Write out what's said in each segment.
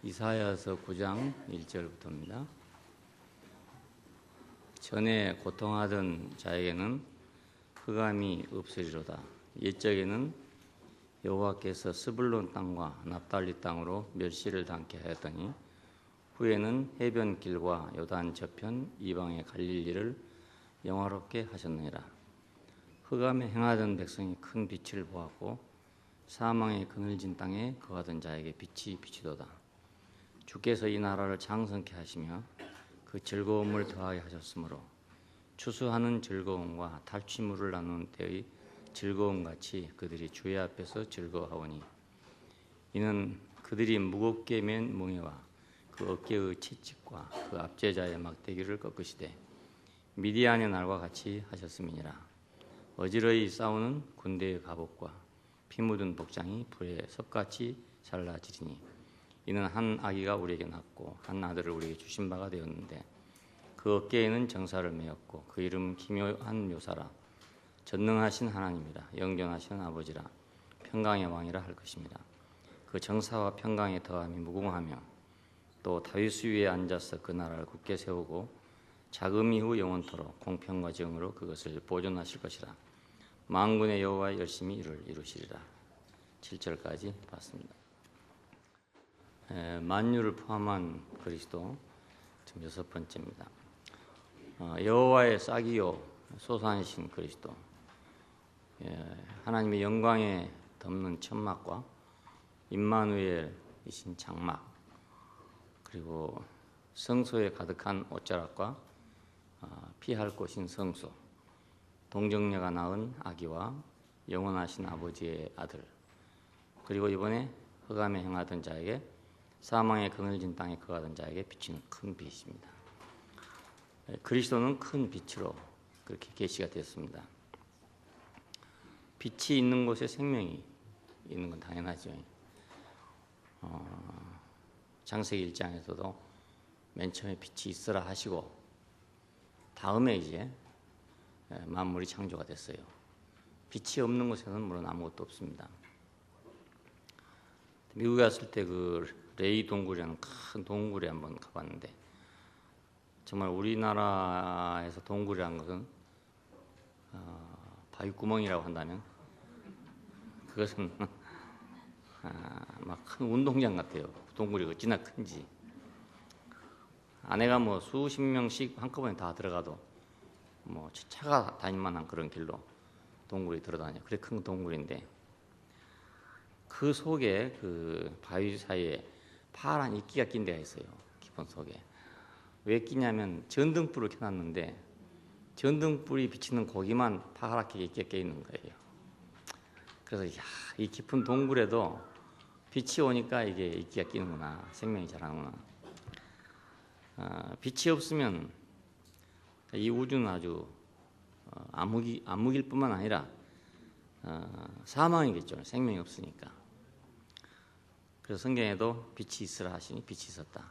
이사야서 9장 1절부터입니다. 전에 고통하던 자에게는 흑암이 없으리로다. 옛적에는 여호와께서 스불론 땅과 납달리 땅으로 멸시를 당케 하였더니 후에는 해변길과 요단 저편 이방의 갈릴리를 영화롭게 하셨느니라. 흑암에 행하던 백성이 큰 빛을 보았고 사망의 그늘진 땅에 거하던 자에게 빛이 비치도다. 주께서 이 나라를 장성케 하시며 그 즐거움을 더하게 하셨으므로 추수하는 즐거움과 탈취물을 나누는 때의 즐거움같이 그들이 주의 앞에서 즐거워하오니 이는 그들이 무겁게 맨 몽에와 그 어깨의 채찍과 그 압제자의 막대기를 꺾으시되 미디안의 날과 같이 하셨음이니라. 어지러이 싸우는 군대의 갑옷과 피 묻은 복장이 불에 섭같이 잘라지리니 이는 한 아기가 우리에게 낳고 한 아들을 우리에게 주신 바가 되었는데 그 어깨에는 정사를 메었고 그 이름 기묘한 묘사라. 전능하신 하나님이라. 영존하신 아버지라. 평강의 왕이라 할 것입니다. 그 정사와 평강의 더함이 무궁하며 또 다윗 위에 앉아서 그 나라를 굳게 세우고 자금 이후 영원토록 공평과 정의로 그것을 보존하실 것이라. 만군의 여호와 열심히 이를 이루시리라. 7절까지 봤습니다. 만유를 포함한 그리스도 지금 6번째입니다. 여호와의 싹이요 소산이신 그리스도, 하나님의 영광에 덮는 천막과 임마누엘이신 장막, 그리고 성소에 가득한 옷자락과 피할 곳인 성소, 동정녀가 낳은 아기와 영원하신 아버지의 아들, 그리고 이번에 흑암에 행하던 자에게 사망의 그늘진 땅에 거하던 자에게 비치는 큰 빛입니다. 그리스도는 큰 빛으로 그렇게 계시가 되었습니다. 빛이 있는 곳에 생명이 있는 건 당연하죠. 창세기 1장에서도 맨 처음에 빛이 있으라 하시고 다음에 이제 만물이 창조가 됐어요. 빛이 없는 곳에는 물론 아무것도 없습니다. 미국에 갔을 때 그 레이 동굴이라는 큰 동굴에 한번 가봤는데 정말 우리나라에서 동굴이라는 것은 바위구멍이라고 한다면 그것은 막 큰 운동장 같아요. 동굴이 어찌나 큰지. 안에가 뭐 수십 명씩 한꺼번에 다 들어가도 뭐 차가 다닐 만한 그런 길로 동굴이 들어다녀요. 그래 큰 동굴인데 그 속에 그 바위 사이에 파란 이끼가 낀 데가 있어요. 깊은 속에. 왜 끼냐면 전등불을 켜놨는데 전등불이 비치는 거기만 파랗게 이끼가 껴 있는 거예요. 그래서 이 깊은 동굴에도 빛이 오니까 이게 이끼가 끼는구나. 생명이 자라는구나. 빛이 없으면 이 우주는 아주 암흑일 뿐만 아니라 사망이겠죠. 생명이 없으니까. 그래서 성경에도 빛이 있으라 하시니 빛이 있었다.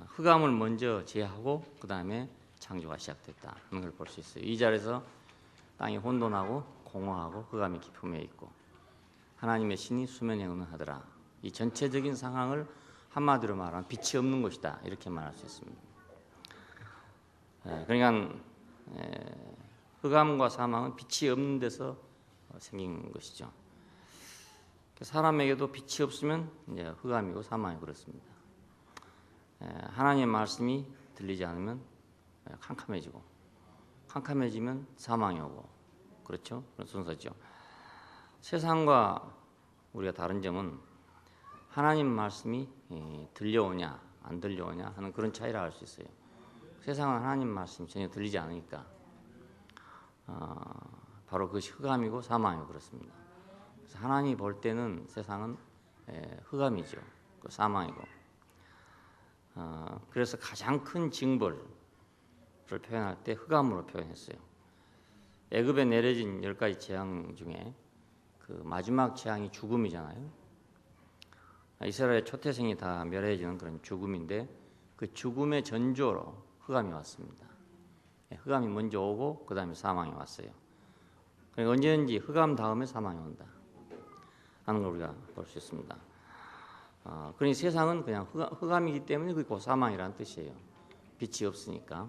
흑암을 먼저 제하고 그 다음에 창조가 시작됐다 하는 걸 볼 수 있어요. 이 자리에서 땅이 혼돈하고 공허하고 흑암이 깊음에 있고 하나님의 신이 수면에 운하더라. 이 전체적인 상황을 한마디로 말하면 빛이 없는 곳이다 이렇게 말할 수 있습니다. 그러니까 흑암과 사망은 빛이 없는 데서 생긴 것이죠. 사람에게도 빛이 없으면 이제 흑암이고 사망이 그렇습니다. 하나님의 말씀이 들리지 않으면 캄캄해지고 캄캄해지면 사망이 오고 그렇죠? 그런 순서죠. 세상과 우리가 다른 점은 하나님 말씀이 들려오냐 안 들려오냐 하는 그런 차이를 알 수 있어요. 세상은 하나님 말씀이 전혀 들리지 않으니까 바로 그것이 흑암이고 사망이고 그렇습니다. 그래서 하나님이 볼 때는 세상은 흑암이죠. 사망이고. 그래서 가장 큰 징벌을 표현할 때 흑암으로 표현했어요. 애굽에 내려진 10가지 재앙 중에 그 마지막 재앙이 죽음이잖아요. 이스라엘 초태생이 다 멸해지는 그런 죽음인데 그 죽음의 전조로 흑암이 왔습니다. 흑암이 먼저 오고 그 다음에 사망이 왔어요. 그러니까 언제든지 흑암 다음에 사망이 온다 하는 걸 우리가 볼 수 있습니다. 그러니 세상은 그냥 흑암이기 때문에 그게 곧 사망이라는 뜻이에요. 빛이 없으니까.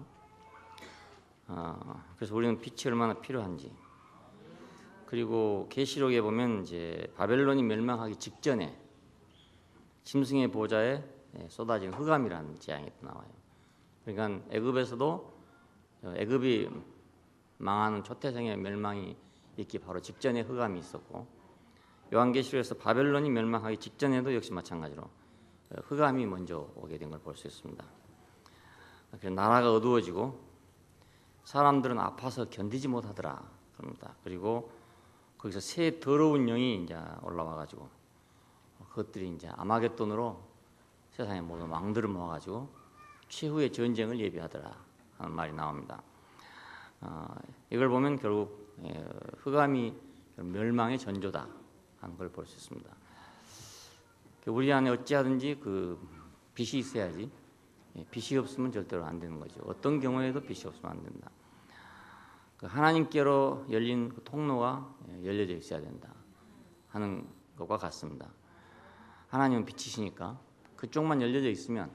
그래서 우리는 빛이 얼마나 필요한지. 그리고 계시록에 보면 이제 바벨론이 멸망하기 직전에 짐승의 보좌에 쏟아진 흑암이라는 재앙이 또 나와요. 그러니까 애굽에서도 애굽이 망하는 초태생의 멸망이 있기 바로 직전에 흑암이 있었고, 요한계시록에서 바벨론이 멸망하기 직전에도 역시 마찬가지로 흑암이 먼저 오게 된 걸 볼 수 있습니다. 그래서 나라가 어두워지고 사람들은 아파서 견디지 못하더라 그럽니다. 그리고 거기서 새 더러운 영이 이제 올라와가지고 그것들이 이제 아마겟돈으로 세상의 모든 왕들을 모아가지고 최후의 전쟁을 예비하더라 하는 말이 나옵니다. 이걸 보면 결국 흑암이 멸망의 전조다 하는 걸 볼 수 있습니다. 우리 안에 어찌하든지 그 빛이 있어야지, 빛이 없으면 절대로 안 되는 거죠. 어떤 경우에도 빛이 없으면 안 된다. 하나님께로 열린 그 통로가 열려져 있어야 된다 하는 것과 같습니다. 하나님은 빛이시니까 그쪽만 열려져 있으면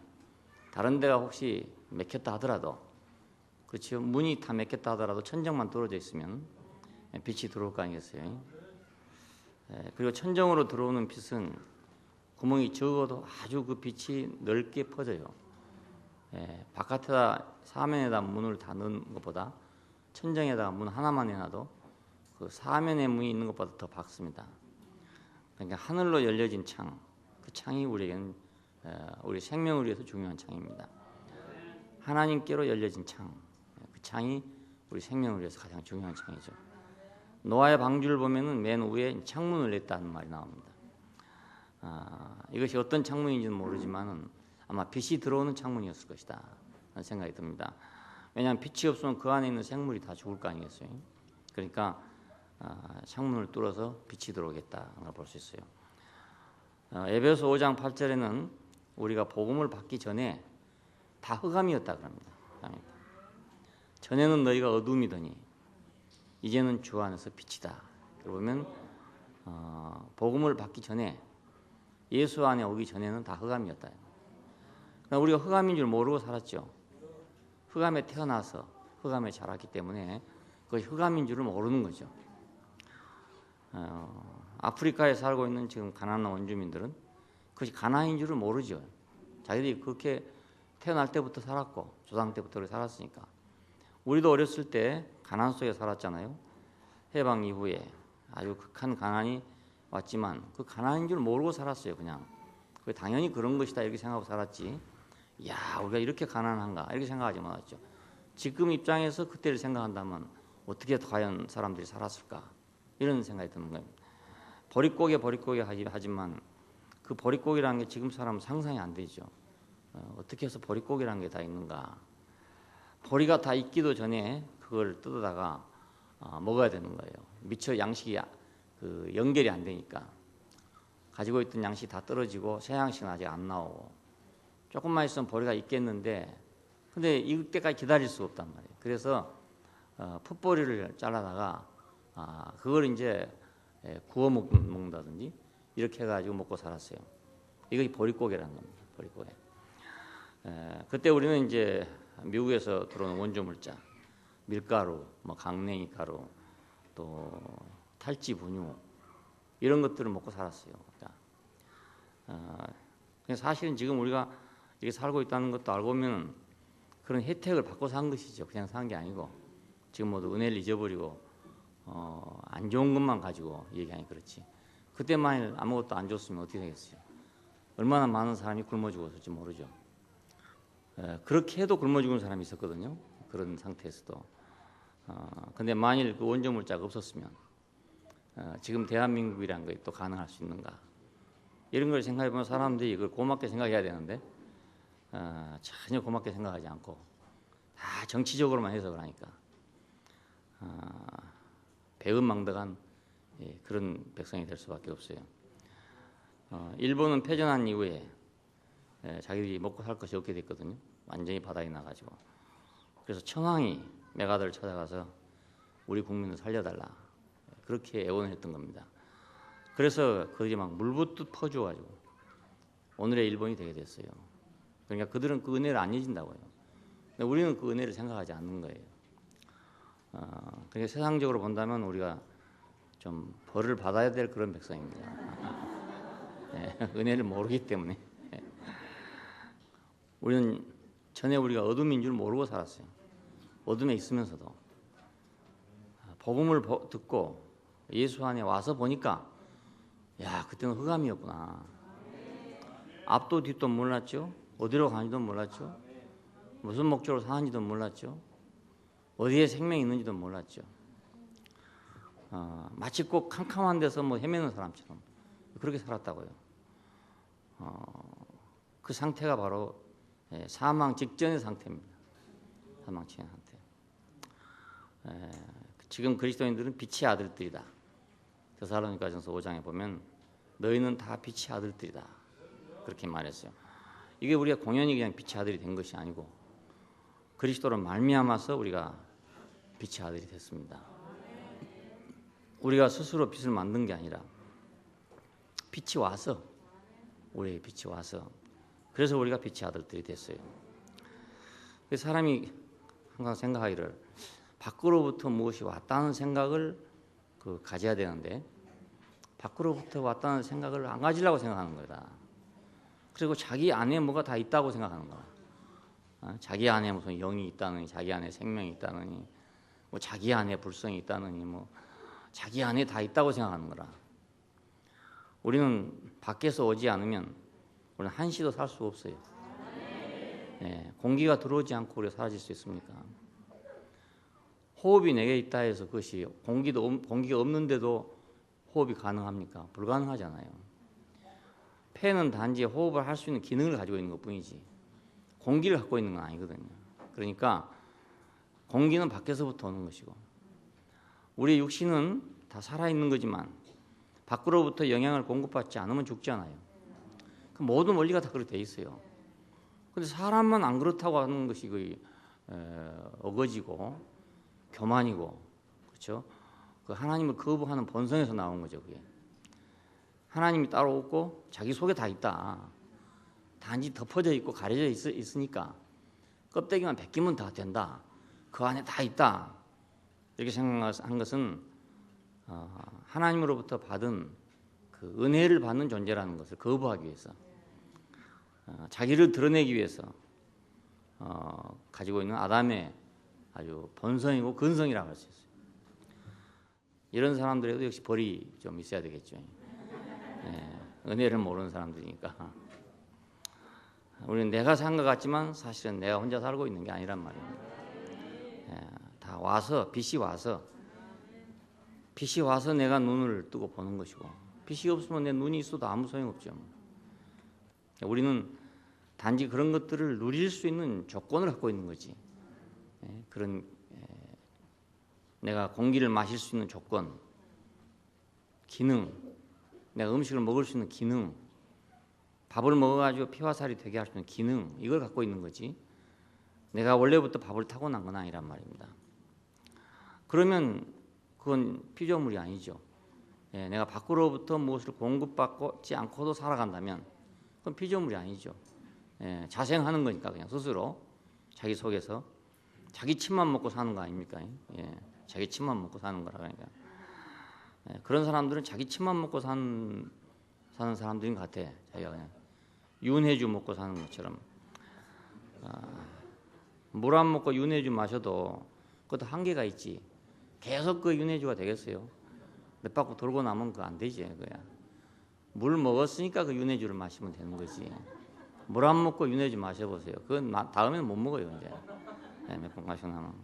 다른 데가 혹시 막혔다 하더라도, 그렇죠, 문이 다 막혔다 하더라도 천정만 뚫어져 있으면 빛이 들어올 거 아니겠어요? 그리고 천정으로 들어오는 빛은 구멍이 적어도 아주 그 빛이 넓게 퍼져요. 바깥에다 사면에다 문을 다 넣은 것보다 천정에다가 문 하나만 해놔도 그 사면에 문이 있는 것보다 더 밝습니다. 그러니까 하늘로 열려진 창, 그 창이 우리에게는 우리 생명을 위해서 중요한 창입니다. 하나님께로 열려진 창, 그 창이 우리 생명을 위해서 가장 중요한 창이죠. 노아의 방주를 보면은 맨 위에 창문을 냈다는 말이 나옵니다. 이것이 어떤 창문인지는 모르지만은 아마 빛이 들어오는 창문이었을 것이다 하는 생각이 듭니다. 왜냐하면 빛이 없으면 그 안에 있는 생물이 다 죽을 거 아니겠어요? 그러니까 창문을 뚫어서 빛이 들어오겠다는 걸 볼 수 있어요. 에베소 5장 8절에는 우리가 복음을 받기 전에 다 흑암이었다 그럽니다. 전에는 너희가 어둠이더니 이제는 주 안에서 빛이다. 그러면 복음을 받기 전에, 예수 안에 오기 전에는 다 흑암이었다. 그러니까 우리가 흑암인 줄 모르고 살았죠. 흑암에 태어나서 흑암에 자랐기 때문에 그것이 흑암인 줄을 모르는 거죠. 아프리카에 살고 있는 지금 가나안 원주민들은 그것이 가나안인 줄을 모르죠. 자기들이 그렇게 태어날 때부터 살았고 조상 때부터 그렇게 살았으니까. 우리도 어렸을 때 가나안 속에 살았잖아요. 해방 이후에 아주 극한 가난이 왔지만 그 가난인 줄 모르고 살았어요. 그냥 당연히 그런 것이다 이렇게 생각하고 살았지, 야 우리가 이렇게 가난한가 이렇게 생각하지 못했죠. 지금 입장에서 그때를 생각한다면 어떻게 과연 사람들이 살았을까 이런 생각이 드는 거예요. 보릿고개 하지만 그 보릿고개라는 게 지금 사람은 상상이 안 되죠. 어떻게 해서 보릿고개라는 게 다 있는가. 보리가 다 익기도 전에 그걸 뜯어다가 먹어야 되는 거예요. 미처 양식이 그 연결이 안 되니까 가지고 있던 양식이 다 떨어지고 새 양식은 아직 안 나오고, 조금만 있으면 보리가 익겠는데 근데 익을 때까지 기다릴 수가 없단 말이에요. 그래서 풋보리를 잘라다가 그걸 이제 구워 먹는다든지 이렇게 해가지고 먹고 살았어요. 이것이 보릿고개라는 겁니다. 보릿고개. 그때 우리는 이제 미국에서 들어오는 원조 물자, 밀가루, 뭐 강냉이 가루, 또 탈지 분유 이런 것들을 먹고 살았어요. 사실은 지금 우리가 이렇게 살고 있다는 것도 알고 보면 그런 혜택을 받고 산 것이죠. 그냥 산 게 아니고 지금 모두 은혜를 잊어버리고 안 좋은 것만 가지고 얘기하니 그렇지. 그때 만일 아무것도 안 줬으면 어떻게 되겠어요? 얼마나 많은 사람이 굶어 죽었을지 모르죠. 그렇게 해도 굶어 죽은 사람이 있었거든요. 그런 상태에서도. 근데 만일 그 원조 물자가 없었으면 지금 대한민국이라는 게 또 가능할 수 있는가? 이런 걸 생각해 보면 사람들이 이걸 고맙게 생각해야 되는데 전혀 고맙게 생각하지 않고 다 정치적으로만 해석을 하니까 배은망덕한 그런 백성이 될 수밖에 없어요. 일본은 패전한 이후에 자기들이 먹고 살 것이 없게 됐거든요. 완전히 바닥이 나가지고. 그래서 천황이 메가더를 찾아가서 우리 국민을 살려달라 그렇게 애원을 했던 겁니다. 그래서 그들이 막 물붓듯 퍼주어가지고 오늘의 일본이 되게 됐어요. 그러니까 그들은 그 은혜를 안 잊은다고요. 근데 우리는 그 은혜를 생각하지 않는 거예요. 그러니까 세상적으로 본다면 우리가 좀 벌을 받아야 될 그런 백성입니다. 네, 은혜를 모르기 때문에. 우리는 전에 우리가 어둠인 줄 모르고 살았어요. 어둠에 있으면서도 복음을 듣고 예수 안에 와서 보니까 야, 그때는 흑암이었구나. 앞도 뒤도 몰랐죠. 어디로 가는지도 몰랐죠. 무슨 목적으로 사는지도 몰랐죠. 어디에 생명이 있는지도 몰랐죠. 마치 꼭 캄캄한 데서 뭐 헤매는 사람처럼 그렇게 살았다고요. 그 상태가 바로 사망 직전의 상태입니다. 사망 직전의 상태. 지금 그리스도인들은 빛의 아들들이다. 데살로니가전서 5장에 보면 너희는 다 빛의 아들들이다. 그렇게 말했어요. 이게 우리가 공연히 그냥 빛의 아들이 된 것이 아니고 그리스도로 말미암아서 우리가 빛의 아들이 됐습니다. 우리가 스스로 빛을 만든 게 아니라 빛이 와서 우리의 빛이 와서 그래서 우리가 빛의 아들들이 됐어요. 사람이 항상 생각하기를 밖으로부터 무엇이 왔다는 생각을 가져야 되는데 밖으로부터 왔다는 생각을 안 가지려고 생각하는 거다. 그리고 자기 안에 뭐가 다 있다고 생각하는 거야. 자기 안에 무슨 영이 있다느니, 자기 안에 생명이 있다느니, 뭐 자기 안에 불성이 있다느니, 뭐 자기 안에 다 있다고 생각하는 거라. 우리는 밖에서 오지 않으면 우리는 한시도 살 수 없어요. 네, 공기가 들어오지 않고 우리가 사라질 수 있습니까? 호흡이 내게 있다 해서 그것이 공기가 없는데도 호흡이 가능합니까? 불가능하잖아요. 폐는 단지 호흡을 할 수 있는 기능을 가지고 있는 것뿐이지 공기를 갖고 있는 건 아니거든요. 그러니까 공기는 밖에서부터 오는 것이고 우리 육신은 다 살아있는 거지만 밖으로부터 영향을 공급받지 않으면 죽잖아요. 모든 원리가 다 그렇게 돼 있어요. 그런데 사람만 안 그렇다고 하는 것이 어거지고 교만이고 그렇죠? 그 하나님을 거부하는 본성에서 나온 거죠. 그게 하나님이 따로 없고 자기 속에 다 있다. 단지 덮어져 있고 가려져 있으니까 껍데기만 벗기면 다 된다. 그 안에 다 있다. 이렇게 생각한 것은 하나님으로부터 받은 그 은혜를 받는 존재라는 것을 거부하기 위해서 자기를 드러내기 위해서 가지고 있는 아담의 아주 본성이고 근성이라고 할 수 있어요. 이런 사람들에도 역시 벌이 좀 있어야 되겠죠. 은혜를 모르는 사람들이니까. 우리는 내가 산 것 같지만 사실은 내가 혼자 살고 있는 게 아니란 말입니다. 다 와서 빛이 와서 내가 눈을 뜨고 보는 것이고 빛이 없으면 내 눈이 있어도 아무 소용없죠. 우리는 단지 그런 것들을 누릴 수 있는 조건을 갖고 있는 거지. 그런 내가 공기를 마실 수 있는 조건, 기능, 내가 음식을 먹을 수 있는 기능, 밥을 먹어가지고 피와 살이 되게 할 수 있는 기능, 이걸 갖고 있는 거지 내가 원래부터 밥을 타고난 건 아니란 말입니다. 그러면 그건 피조물이 아니죠. 내가 밖으로부터 무엇을 공급받지 않고도 살아간다면 그건 피조물이 아니죠. 자생하는 거니까 그냥 스스로 자기 속에서 자기 침만 먹고 사는 거 아닙니까? 자기 침만 먹고 사는 거라. 그러니까 그런 사람들은 자기 침만 먹고 사는 사람들인 것 같아. 자기가 그냥 윤회주 먹고 사는 것처럼 물 안 먹고 윤회주 마셔도 그것도 한계가 있지. 계속 그 윤회주가 되겠어요? 몇 바퀴 돌고 나면 그거 안 되지. 그야 물 먹었으니까 그 윤회주를 마시면 되는 거지. 물 안 먹고 윤회주 마셔보세요. 그건 다음에는 못 먹어요. 이제 몇 번 마시고 나면.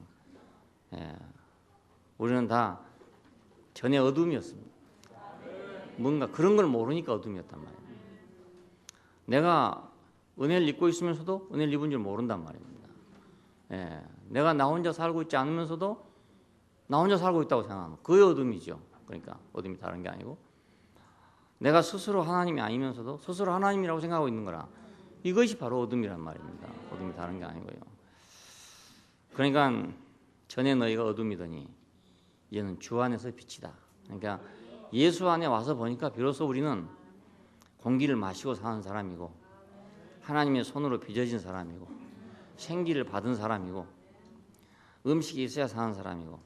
우리는 다 전에 어둠이었습니다. 뭔가 그런 걸 모르니까 어둠이었단 말이에요. 내가 은혜를 입고 있으면서도 은혜를 입은 줄 모른단 말입니다. 내가 나 혼자 살고 있지 않으면서도 나 혼자 살고 있다고 생각하면 그게 어둠이죠. 그러니까 어둠이 다른 게 아니고 내가 스스로 하나님이 아니면서도 스스로 하나님이라고 생각하고 있는 거라 이것이 바로 어둠이란 말입니다. 어둠이 다른 게 아니고요. 그러니까 전에 너희가 어둠이더니 이제는 주 안에서 빛이다. 그러니까 예수 안에 와서 보니까 비로소 우리는 공기를 마시고 사는 사람이고 하나님의 손으로 빚어진 사람이고 생기를 받은 사람이고 음식이 있어야 사는 사람이고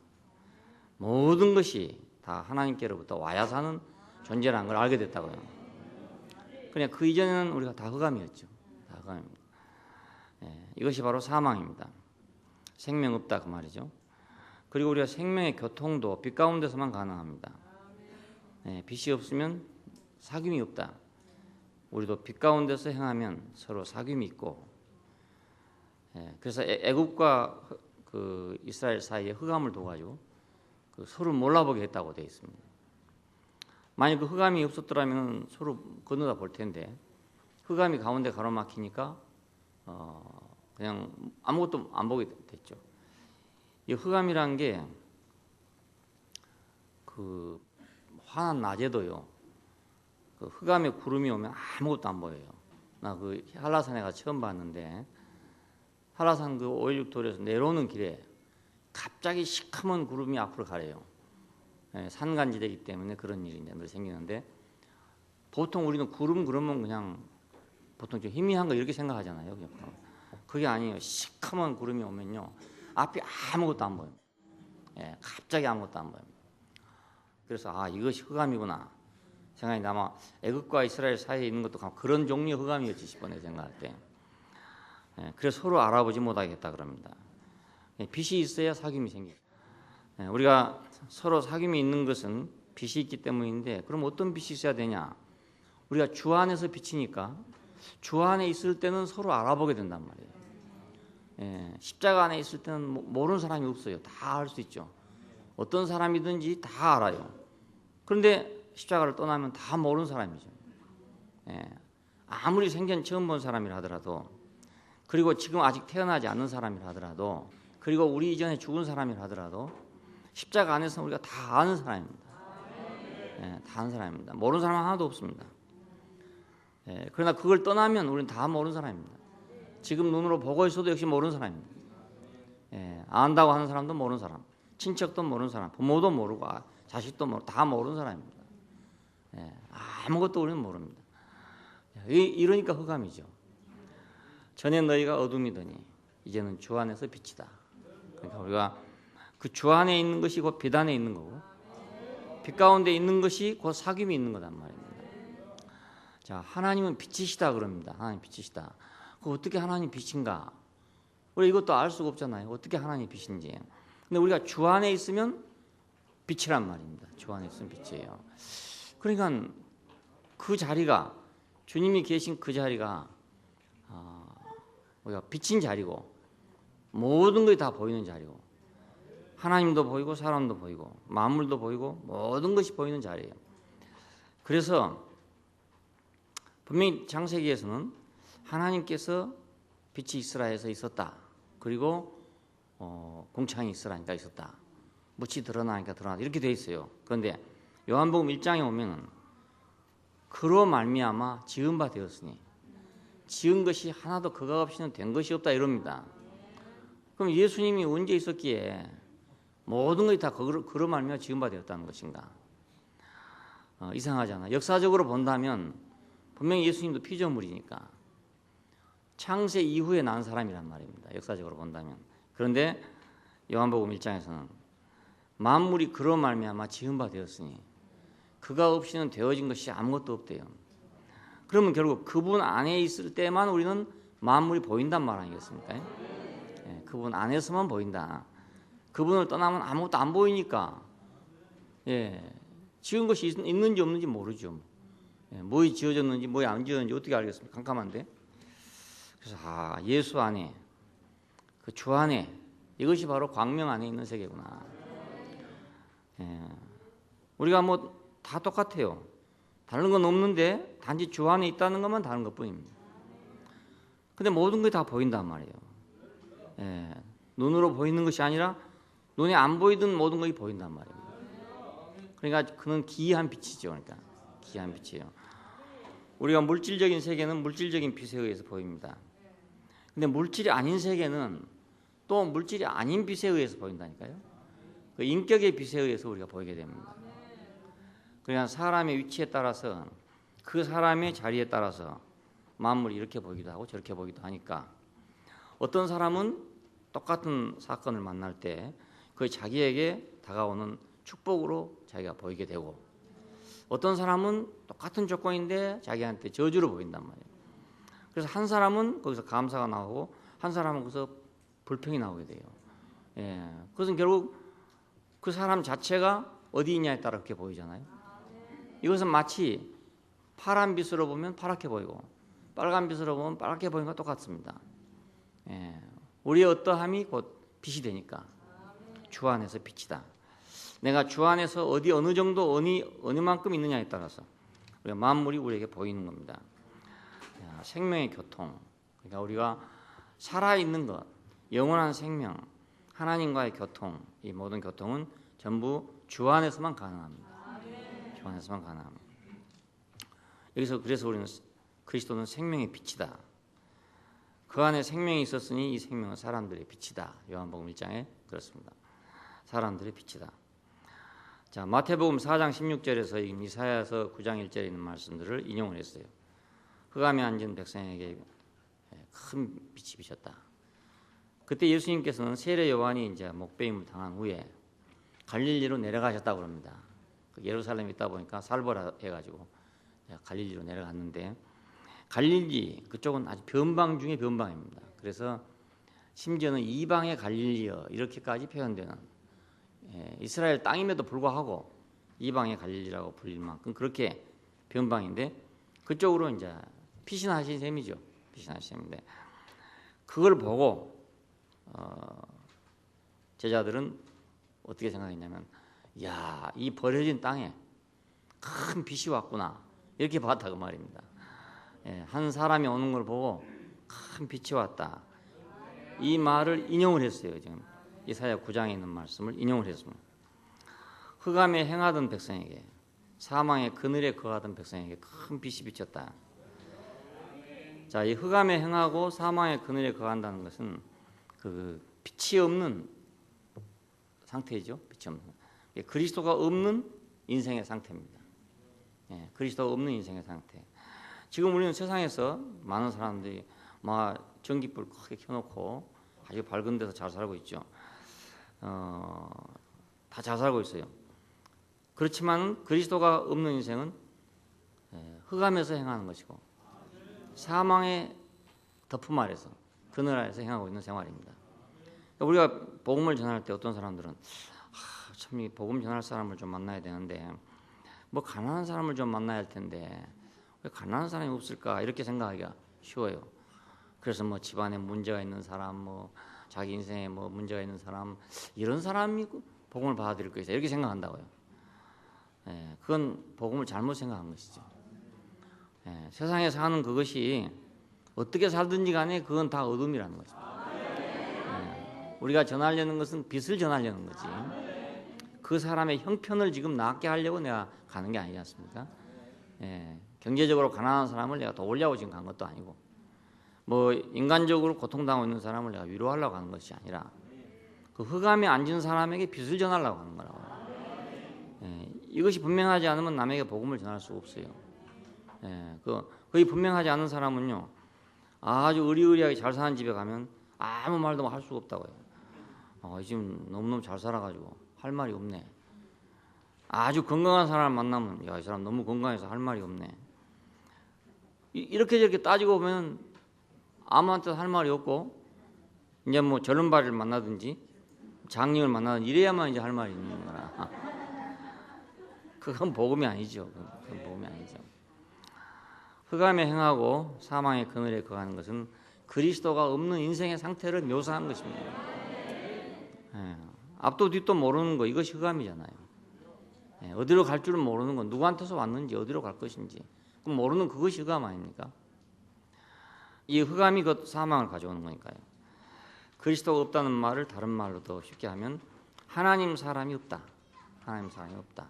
모든 것이 다 하나님께로부터 와야 사는 존재라는 걸 알게 됐다고요. 그냥 그 이전에는 우리가 다 흑암이었죠. 다 흑암입니다. 이것이 바로 사망입니다. 생명 없다 그 말이죠. 그리고 우리가 생명의 교통도 빛 가운데서만 가능합니다. 빛이 없으면 사귐이 없다. 우리도 빛 가운데서 행하면 서로 사귐이 있고, 그래서 애굽과 그 이스라엘 사이에 흑암을 둬가지고 그 서로 몰라보게 했다고 되어 있습니다. 만약 그 흑암이 없었더라면 서로 건너다 볼 텐데 흑암이 가운데 가로막히니까 그냥 아무것도 안 보게 됐죠. 이 흑암이란 게 그 환한 낮에도요, 그 흑암에 구름이 오면 아무것도 안 보여요. 나 그 한라산에 가 처음 봤는데 한라산 그 516 도로에서 내려오는 길에 갑자기 시커먼 구름이 앞으로 가래요. 산간지대이기 때문에 그런 일이 늘 생기는데, 보통 우리는 구름 그러면 그냥 보통 좀 희미한 거 이렇게 생각하잖아요. 그게 아니에요. 시커먼 구름이 오면요, 앞이 아무것도 안 보여요. 갑자기 아무것도 안 보여요. 그래서 이것이 흑암이구나 생각이 나면 애굽과 이스라엘 사이에 있는 것도 그런 종류의 흑암이었지 싶어 내 생각할 때. 그래서 서로 알아보지 못하겠다 그럽니다. 빛이 있어야 사귐이 생겨요. 우리가 서로 사귐이 있는 것은 빛이 있기 때문인데, 그럼 어떤 빛이 있어야 되냐? 우리가 주 안에서 비치니까 주 안에 있을 때는 서로 알아보게 된단 말이에요. 십자가 안에 있을 때는 모르는 사람이 없어요. 다 알 수 있죠. 어떤 사람이든지 다 알아요. 그런데 십자가를 떠나면 다 모르는 사람이죠. 아무리 생전 처음 본 사람이라 하더라도, 그리고 지금 아직 태어나지 않는 사람이라 하더라도, 그리고 우리 이전에 죽은 사람이라 하더라도 십자가 안에서 우리가 다 아는 사람입니다. 다 아는 사람입니다. 모르는 사람 하나도 없습니다. 그러나 그걸 떠나면 우리는 다 모르는 사람입니다. 지금 눈으로 보고 있어도 역시 모르는 사람입니다. 안다고 하는 사람도 모르는 사람, 친척도 모르는 사람, 부모도 모르고 자식도 모르고 다 모르는 사람입니다. 아무것도 우리는 모릅니다. 이러니까 흑암이죠. 전에 너희가 어둠이더니 이제는 주 안에서 빛이다. 그러니까 우리가 그 주 안에 있는 것이 곧 빛 안에 있는 거고, 빛 가운데 있는 것이 곧 사귐이 있는 거단 말입니다. 자, 하나님은 빛이시다 그럽니다. 하나님 빛이시다. 그 어떻게 하나님 빛인가? 우리 이것도 알 수가 없잖아요. 어떻게 하나님 빛인지. 근데 우리가 주 안에 있으면 빛이란 말입니다. 주 안에 있으면 빛이에요. 그러니까 그 자리가, 주님이 계신 그 자리가 우리가 빛인 자리고, 모든 것이 다 보이는 자리고, 하나님도 보이고 사람도 보이고 만물도 보이고 모든 것이 보이는 자리예요. 그래서 분명히 창세기에서는 하나님께서 빛이 이스라엘에서 있었다. 그리고 공창이 있으라니까 있었다. 묻이 드러나니까 드러나다. 이렇게 돼 있어요. 그런데 요한복음 1장에 오면 그로 말미암아 지은 바 되었으니 지은 것이 하나도 그가 없이는 된 것이 없다 이럽니다. 그럼 예수님이 언제 있었기에 모든 것이 다 그로 말미암아 지은 바 되었다는 것인가? 이상하잖아. 역사적으로 본다면 분명히 예수님도 피조물이니까 창세 이후에 난 사람이란 말입니다. 역사적으로 본다면. 그런데 요한복음 1장에서는 만물이 그로 말미암아 지은 바 되었으니 그가 없이는 되어진 것이 아무것도 없대요. 그러면 결국 그분 안에 있을 때만 우리는 만물이 보인단 말 아니겠습니까? 그분 안에서만 보인다. 그분을 떠나면 아무것도 안 보이니까 지은 것이 있는지 없는지 모르죠. 뭐이 지어졌는지 뭐이 안 지어졌는지 어떻게 알겠습니까? 깜깜한데. 그래서 예수 안에, 그 주 안에, 이것이 바로 광명 안에 있는 세계구나. 우리가 뭐 다 똑같아요. 다른 건 없는데 단지 주 안에 있다는 것만 다른 것뿐입니다. 근데 모든 게 다 보인단 말이에요. 눈으로 보이는 것이 아니라 눈에 안 보이던 모든 것이 보인단 말입니다. 그러니까 그는 기이한 빛이죠. 그러니까 기이한 빛이에요. 우리가 물질적인 세계는 물질적인 빛에 의해서 보입니다. 근데 물질이 아닌 세계는 또 물질이 아닌 빛에 의해서 보인다니까요. 그 인격의 빛에 의해서 우리가 보이게 됩니다. 그러니까 사람의 위치에 따라서, 그 사람의 자리에 따라서 만물이 이렇게 보이기도 하고 저렇게 보이기도 하니까 어떤 사람은 똑같은 사건을 만날 때 그 자기에게 다가오는 축복으로 자기가 보이게 되고 어떤 사람은 똑같은 조건인데 자기한테 저주로 보인단 말이에요. 그래서 한 사람은 거기서 감사가 나오고 한 사람은 거기서 불평이 나오게 돼요. 예, 그것은 결국 그 사람 자체가 어디 있냐에 따라 그렇게 보이잖아요. 이것은 마치 파란 빛으로 보면 파랗게 보이고 빨간 빛으로 보면 빨갛게 보이는 것과 똑같습니다. 예, 우리의 어떠함이 곧 빛이 되니까 주 안에서 빛이다. 내가 주 안에서 어느 정도 어느 만큼 있느냐에 따라서 우리가 만물이 우리에게 보이는 겁니다. 생명의 교통, 그러니까 우리가 살아있는 것, 영원한 생명, 하나님과의 교통, 이 모든 교통은 전부 주 안에서만 가능합니다. 주 안에서만 가능합니다. 그래서 우리는 그리스도는 생명의 빛이다. 그 안에 생명이 있었으니 이 생명은 사람들의 빛이다. 요한복음 1장에 그렇습니다. 사람들의 빛이다. 자, 마태복음 4장 16절에서 이사야서 9장 1절에 있는 말씀들을 인용을 했어요. 흑암에 앉은 백성에게 큰 빛이 비쳤다. 그때 예수님께서는 세례 요한이 이제 목배임을 당한 후에 갈릴리로 내려가셨다고 합니다. 예루살렘에 있다 보니까 살벌해가지고 갈릴리로 내려갔는데 갈릴리 그쪽은 아주 변방 중에 변방입니다. 그래서 심지어는 이방의 갈릴리여 이렇게까지 표현되는 이스라엘 땅임에도 불구하고 이방의 갈릴리라고 불릴 만큼 그렇게 변방인데 그쪽으로 이제 피신하신 셈이죠. 피신하신 셈인데 그걸 보고 제자들은 어떻게 생각했냐면 야, 이 버려진 땅에 큰 빛이 왔구나 이렇게 봤다 그 말입니다. 한 사람이 오는 걸 보고 큰 빛이 왔다. 이 말을 인용을 했어요. 지금 이사야 9장에 있는 말씀을 인용을 했습니다. 흑암에 행하던 백성에게 사망의 그늘에 거하던 백성에게 큰 빛이 비쳤다. 자, 이 흑암에 행하고 사망의 그늘에 거한다는 것은 그 빛이 없는 상태이죠. 빛이 없는. 그리스도가 없는 인생의 상태입니다. 그리스도가 없는 인생의 상태. 지금 우리는 세상에서 많은 사람들이 막 전기불 크게 켜놓고 아주 밝은 데서 잘 살고 있죠. 다 잘 살고 있어요. 그렇지만 그리스도가 없는 인생은 흑암에서 행하는 것이고 사망의 덮음 아래서 그늘 아래서 행하고 있는 생활입니다. 우리가 복음을 전할 때 어떤 사람들은 참 이 복음 전할 사람을 좀 만나야 되는데 뭐 가난한 사람을 좀 만나야 할 텐데 왜 가난한 사람이 없을까 이렇게 생각하기가 쉬워요. 그래서 뭐 집안에 문제가 있는 사람, 뭐 자기 인생에 뭐 문제가 있는 사람 이런 사람이 복음을 받아들일 것이다 이렇게 생각한다고요. 그건 복음을 잘못 생각한 것이죠. 세상에 사는 그것이 어떻게 살든지 간에 그건 다 어둠이라는 것입니다. 우리가 전하려는 것은 빛을 전하려는 거지. 그 사람의 형편을 지금 낫게 하려고 내가 가는 게 아니지 않습니까? 경제적으로 가난한 사람을 내가 도우려고 지금 간 것도 아니고 뭐 인간적으로 고통당하고 있는 사람을 내가 위로하려고 하는 것이 아니라 그 흑암에 앉은 사람에게 빛을 전하려고 하는 거라고요. 이것이 분명하지 않으면 남에게 복음을 전할 수가 없어요. 그게 분명하지 않은 사람은요 아주 의리의리하게 잘 사는 집에 가면 아무 말도 할 수가 없다고요. 지금 너무너무 잘 살아가지고 할 말이 없네. 아주 건강한 사람을 만나면 야, 이 사람 너무 건강해서 할 말이 없네. 이렇게 저렇게 따지고 보면 아무한테도 할 말이 없고 이제 뭐 절름발이를 만나든지 장님을 만나든지 이래야만 이제 할 말이 있는 거라. 그건 복음이 아니죠. 그건 복음이 아니죠. 흑암에 행하고 사망의 그늘에 거하는 것은 그리스도가 없는 인생의 상태를 묘사한 것입니다. 앞도 뒤도 모르는 거 이것이 흑암이잖아요. 어디로 갈 줄은 모르는 건 누구한테서 왔는지 어디로 갈 것인지 그럼 모르는 그것이 흑암 아닙니까? 이 흑암이 그 사망을 가져오는 거니까요. 그리스도가 없다는 말을 다른 말로 더 쉽게 하면 하나님 사람이 없다. 하나님 사람이 없다.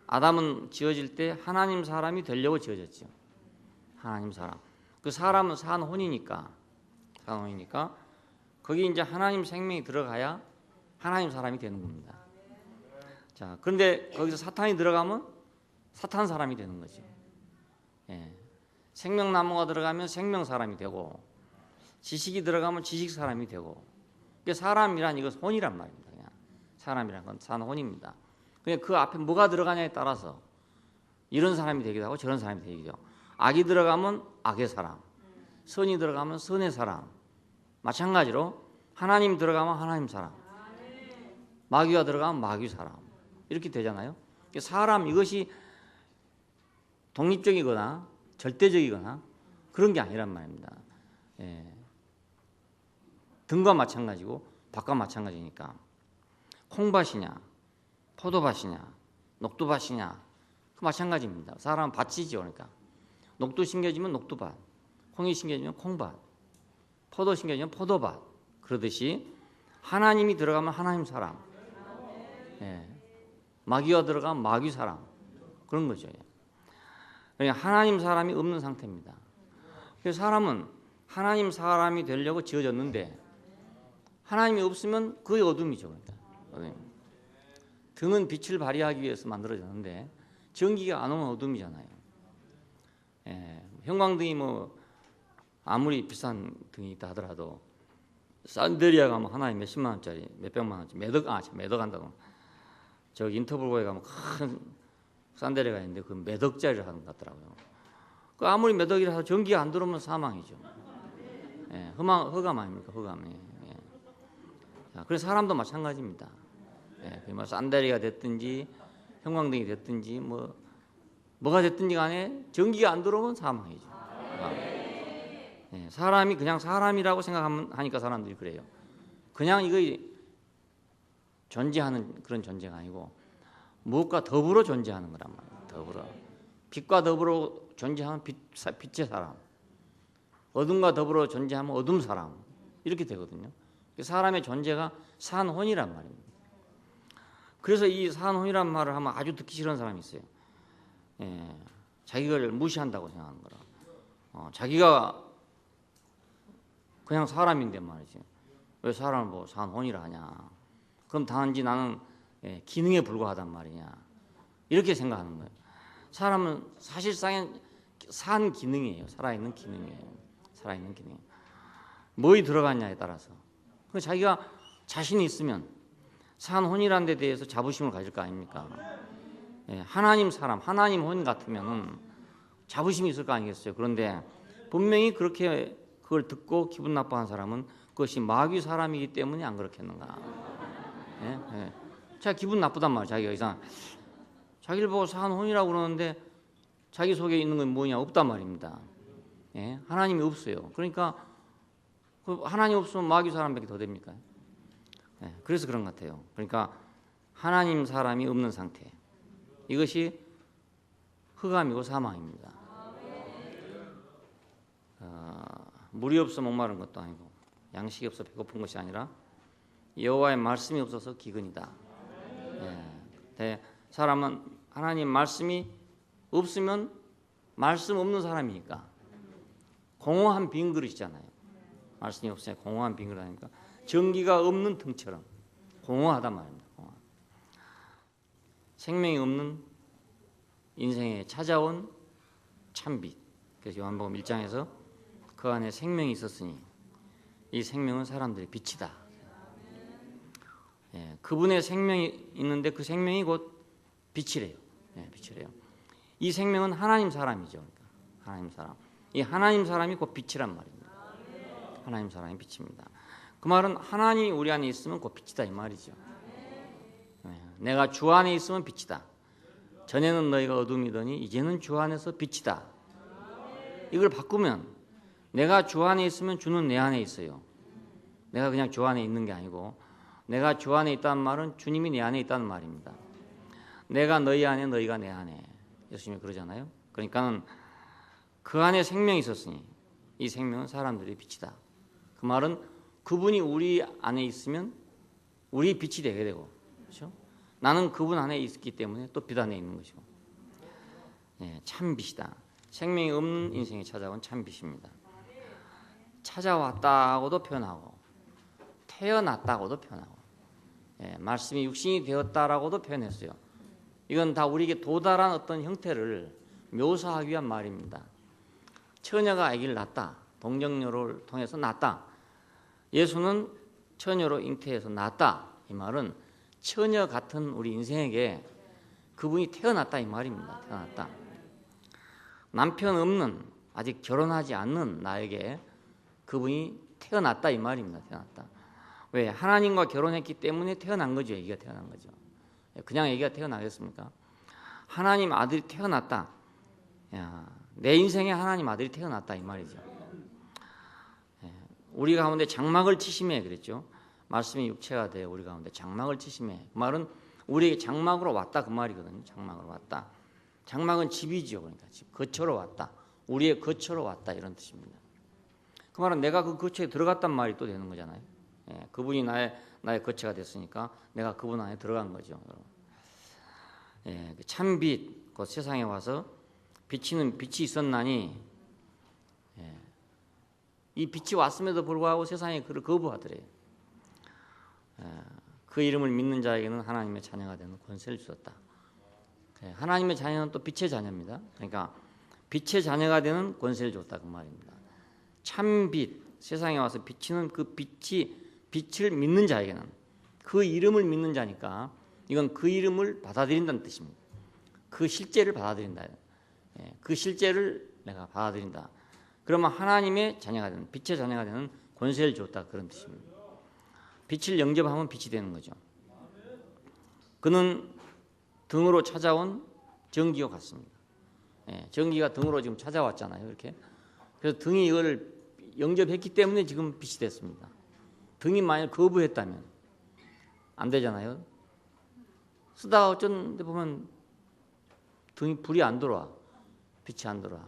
아담은 지어질 때 하나님 사람이 되려고 지어졌죠. 하나님 사람. 그 사람은 산 혼이니까 거기 이제 하나님 생명이 들어가야 하나님 사람이 되는 겁니다. 자, 그런데 거기서 사탄이 들어가면 사탄 사람이 되는 거죠. 생명나무가 들어가면 생명 사람이 되고, 지식이 들어가면 지식 사람이 되고, 사람이란 이거 혼이란 말입니다. 그냥 사람이란 건 산 혼입니다. 그냥 그 앞에 뭐가 들어가냐에 따라서 이런 사람이 되기도 하고 저런 사람이 되기도 하고, 악이 들어가면 악의 사람, 선이 들어가면 선의 사람, 마찬가지로 하나님 들어가면 하나님 사람, 마귀가 들어가면 마귀 사람, 이렇게 되잖아요. 사람 이것이 독립적이거나 절대적이거나 그런 게 아니란 말입니다. 예. 등과 마찬가지고 밭과 마찬가지니까 콩밭이냐 포도밭이냐 녹두밭이냐 그 마찬가지입니다. 사람은 밭이죠. 그러니까 녹두 심겨지면 녹두밭, 콩이 심겨지면 콩밭, 포도 심겨지면 포도밭. 그러듯이 하나님이 들어가면 하나님 사람, 예. 마귀가 들어가면 마귀 사람, 그런 거죠. 그러니까 하나님 사람이 없는 상태입니다. 그래서 사람은 하나님 사람이 되려고 지어졌는데 하나님이 없으면 그게 어둠이죠. 그러니까 등은 빛을 발휘하기 위해서 만들어졌는데 전기가 안 오면 어둠이잖아요. 예, 형광등이 뭐 아무리 비싼 등이 있다 하더라도 산데리아 가면 하나에 몇십만 원짜리, 몇백만 원짜리, 매덕 한다고. 저기 인터볼고에 가면 큰 산데리아가 있는데 그 매덕짜리를 하는 것 같더라고요. 그 아무리 매덕이라 해도 전기가 안 들어오면 사망이죠. 예, 흑암 아닙니까? 흑암. 예. 자, 그래서 사람도 마찬가지입니다. 예, 뭐 산데리아가 됐든지 형광등이 됐든지 뭐가 됐든지 간에 전기가 안 들어오면 사망이죠. 예, 사람이 그냥 사람이라고 생각하니까 사람들이 그래요. 그냥 이거 존재하는 그런 존재가 아니고 무엇과 더불어 존재하는 거란 말이에요. 더불어. 빛과 더불어 존재하면 빛의 사람, 어둠과 더불어 존재하면 어둠 사람, 이렇게 되거든요. 사람의 존재가 산혼이란 말입니다. 그래서 이 산혼이란 말을 하면 아주 듣기 싫은 사람이 있어요. 예, 자기를 무시한다고 생각하는 거라. 자기가 그냥 사람인데 말이지. 왜 사람을 뭐 산혼이라 하냐? 그럼 단지 나는 기능에 불과하단 말이냐? 이렇게 생각하는 거예요. 사람은 사실상은 산 기능이에요. 살아있는 기능이에요. 살아있는 기능. 뭐에 들어갔냐에 따라서. 자기가 자신이 있으면 산혼이라는 데 대해서 자부심을 가질 거 아닙니까? 예, 하나님 사람, 하나님 혼 같으면 자부심이 있을 거 아니겠어요? 그런데 분명히 그렇게 그걸 듣고 기분 나빠한 사람은 그것이 마귀 사람이기 때문에 안 그렇겠는가? 예? 예. 자기 기분 나쁘단 말이에요. 자기가 이상 자기를 보고 산혼이라고 그러는데 자기 속에 있는 건 뭐냐? 없단 말입니다. 예? 하나님이 없어요. 그러니까 하나님 없으면 마귀 사람밖에 더 됩니까? 예, 그래서 그런 것 같아요. 그러니까 하나님 사람이 없는 상태. 이것이 흑암이고 사망입니다. 물이 없어 목마른 것도 아니고 양식이 없어 배고픈 것이 아니라 여호와의 말씀이 없어서 기근이다. 예, 사람은 하나님 말씀이 없으면 말씀 없는 사람이니까 공허한 빈 그릇이잖아요. 말씀이 없으면 공허한 빈 그릇 아니까 전기가 없는 등처럼 공허하단 말입니다. 공허. 생명이 없는 인생에 찾아온 참빛. 그래서 요한복음 1장에서 그 안에 생명이 있었으니 이 생명은 사람들의 빛이다. 예, 그분의 생명이 있는데 그 생명이 곧 빛이래요. 예, 빛이래요. 이 생명은 하나님 사람이죠. 그러니까 하나님 사람. 이 하나님 사람이 곧 빛이란 말입니다. 하나님 사람이 빛입니다. 그 말은 하나님이 우리 안에 있으면 곧 빛이다 이 말이죠. 예, 내가 주 안에 있으면 빛이다. 전에는 너희가 어둠이더니 이제는 주 안에서 빛이다. 이걸 바꾸면 내가 주 안에 있으면 주는 내 안에 있어요. 내가 그냥 주 안에 있는 게 아니고 내가 주 안에 있다는 말은 주님이 내 안에 있다는 말입니다. 내가 너희 안에 너희가 내 안에. 예수님이 그러잖아요. 그러니까는 그 안에 생명이 있었으니 이 생명은 사람들의 빛이다. 그 말은 그분이 우리 안에 있으면 우리 빛이 되게 되고, 그렇죠? 나는 그분 안에 있기 때문에 또 빛 안에 있는 것이고, 예, 참 빛이다. 생명이 없는 인생에 찾아온 참 빛입니다. 찾아왔다고도 표현하고 태어났다고도 표현하고, 예, 말씀이 육신이 되었다라고도 표현했어요. 이건 다 우리에게 도달한 어떤 형태를 묘사하기 위한 말입니다. 처녀가 아기를 낳았다. 동정녀를 통해서 낳았다. 예수는 처녀로 잉태해서 낳았다. 이 말은 처녀 같은 우리 인생에게 그분이 태어났다 이 말입니다. 태어났다. 남편 없는 아직 결혼하지 않는 나에게 그분이 태어났다 이 말입니다. 태어났다. 왜? 하나님과 결혼했기 때문에 태어난 거죠. 애기가 태어난 거죠. 그냥 애기가 태어나겠습니까? 하나님 아들이 태어났다. 야, 내 인생에 하나님 아들이 태어났다 이 말이죠. 우리 가운데 장막을 치심해 그랬죠. 말씀이 육체가 되어 우리 가운데 장막을 치심해. 그 말은 우리에게 장막으로 왔다 그 말이거든요. 장막으로 왔다. 장막은 집이죠. 그러니까 집 거처로 왔다. 우리의 거처로 왔다 이런 뜻입니다. 그 말은 내가 그 거처에 들어갔단 말이 또 되는 거잖아요. 그분이 나의 거처가 됐으니까 내가 그분 안에 들어간 거죠. 참 빛, 그 세상에 와서 비치는 빛이 있었나니 이 빛이 왔음에도 불구하고 세상에 그를 거부하더래요. 그 이름을 믿는 자에게는 하나님의 자녀가 되는 권세를 주었다. 하나님의 자녀는 또 빛의 자녀입니다. 그러니까 빛의 자녀가 되는 권세를 줬다 그 말입니다. 참 빛, 세상에 와서 비치는 그 빛을 믿는 자에게는 그 이름을 믿는 자니까 이건 그 이름을 받아들인다는 뜻입니다. 그 실제를 받아들인다. 그 실제를 내가 받아들인다. 그러면 하나님의 자녀가 되는 빛의 자녀가 되는 권세를 줬다 그런 뜻입니다. 빛을 영접하면 빛이 되는 거죠. 그는 등으로 찾아온 전기와 같습니다. 전기가 등으로 지금 찾아왔잖아요. 이렇게. 그래서 등이 이걸 영접했기 때문에 지금 빛이 됐습니다. 등이 만약 거부했다면 안 되잖아요. 쓰다가 어쩐데 보면 등이 불이 안 들어와. 빛이 안 들어와.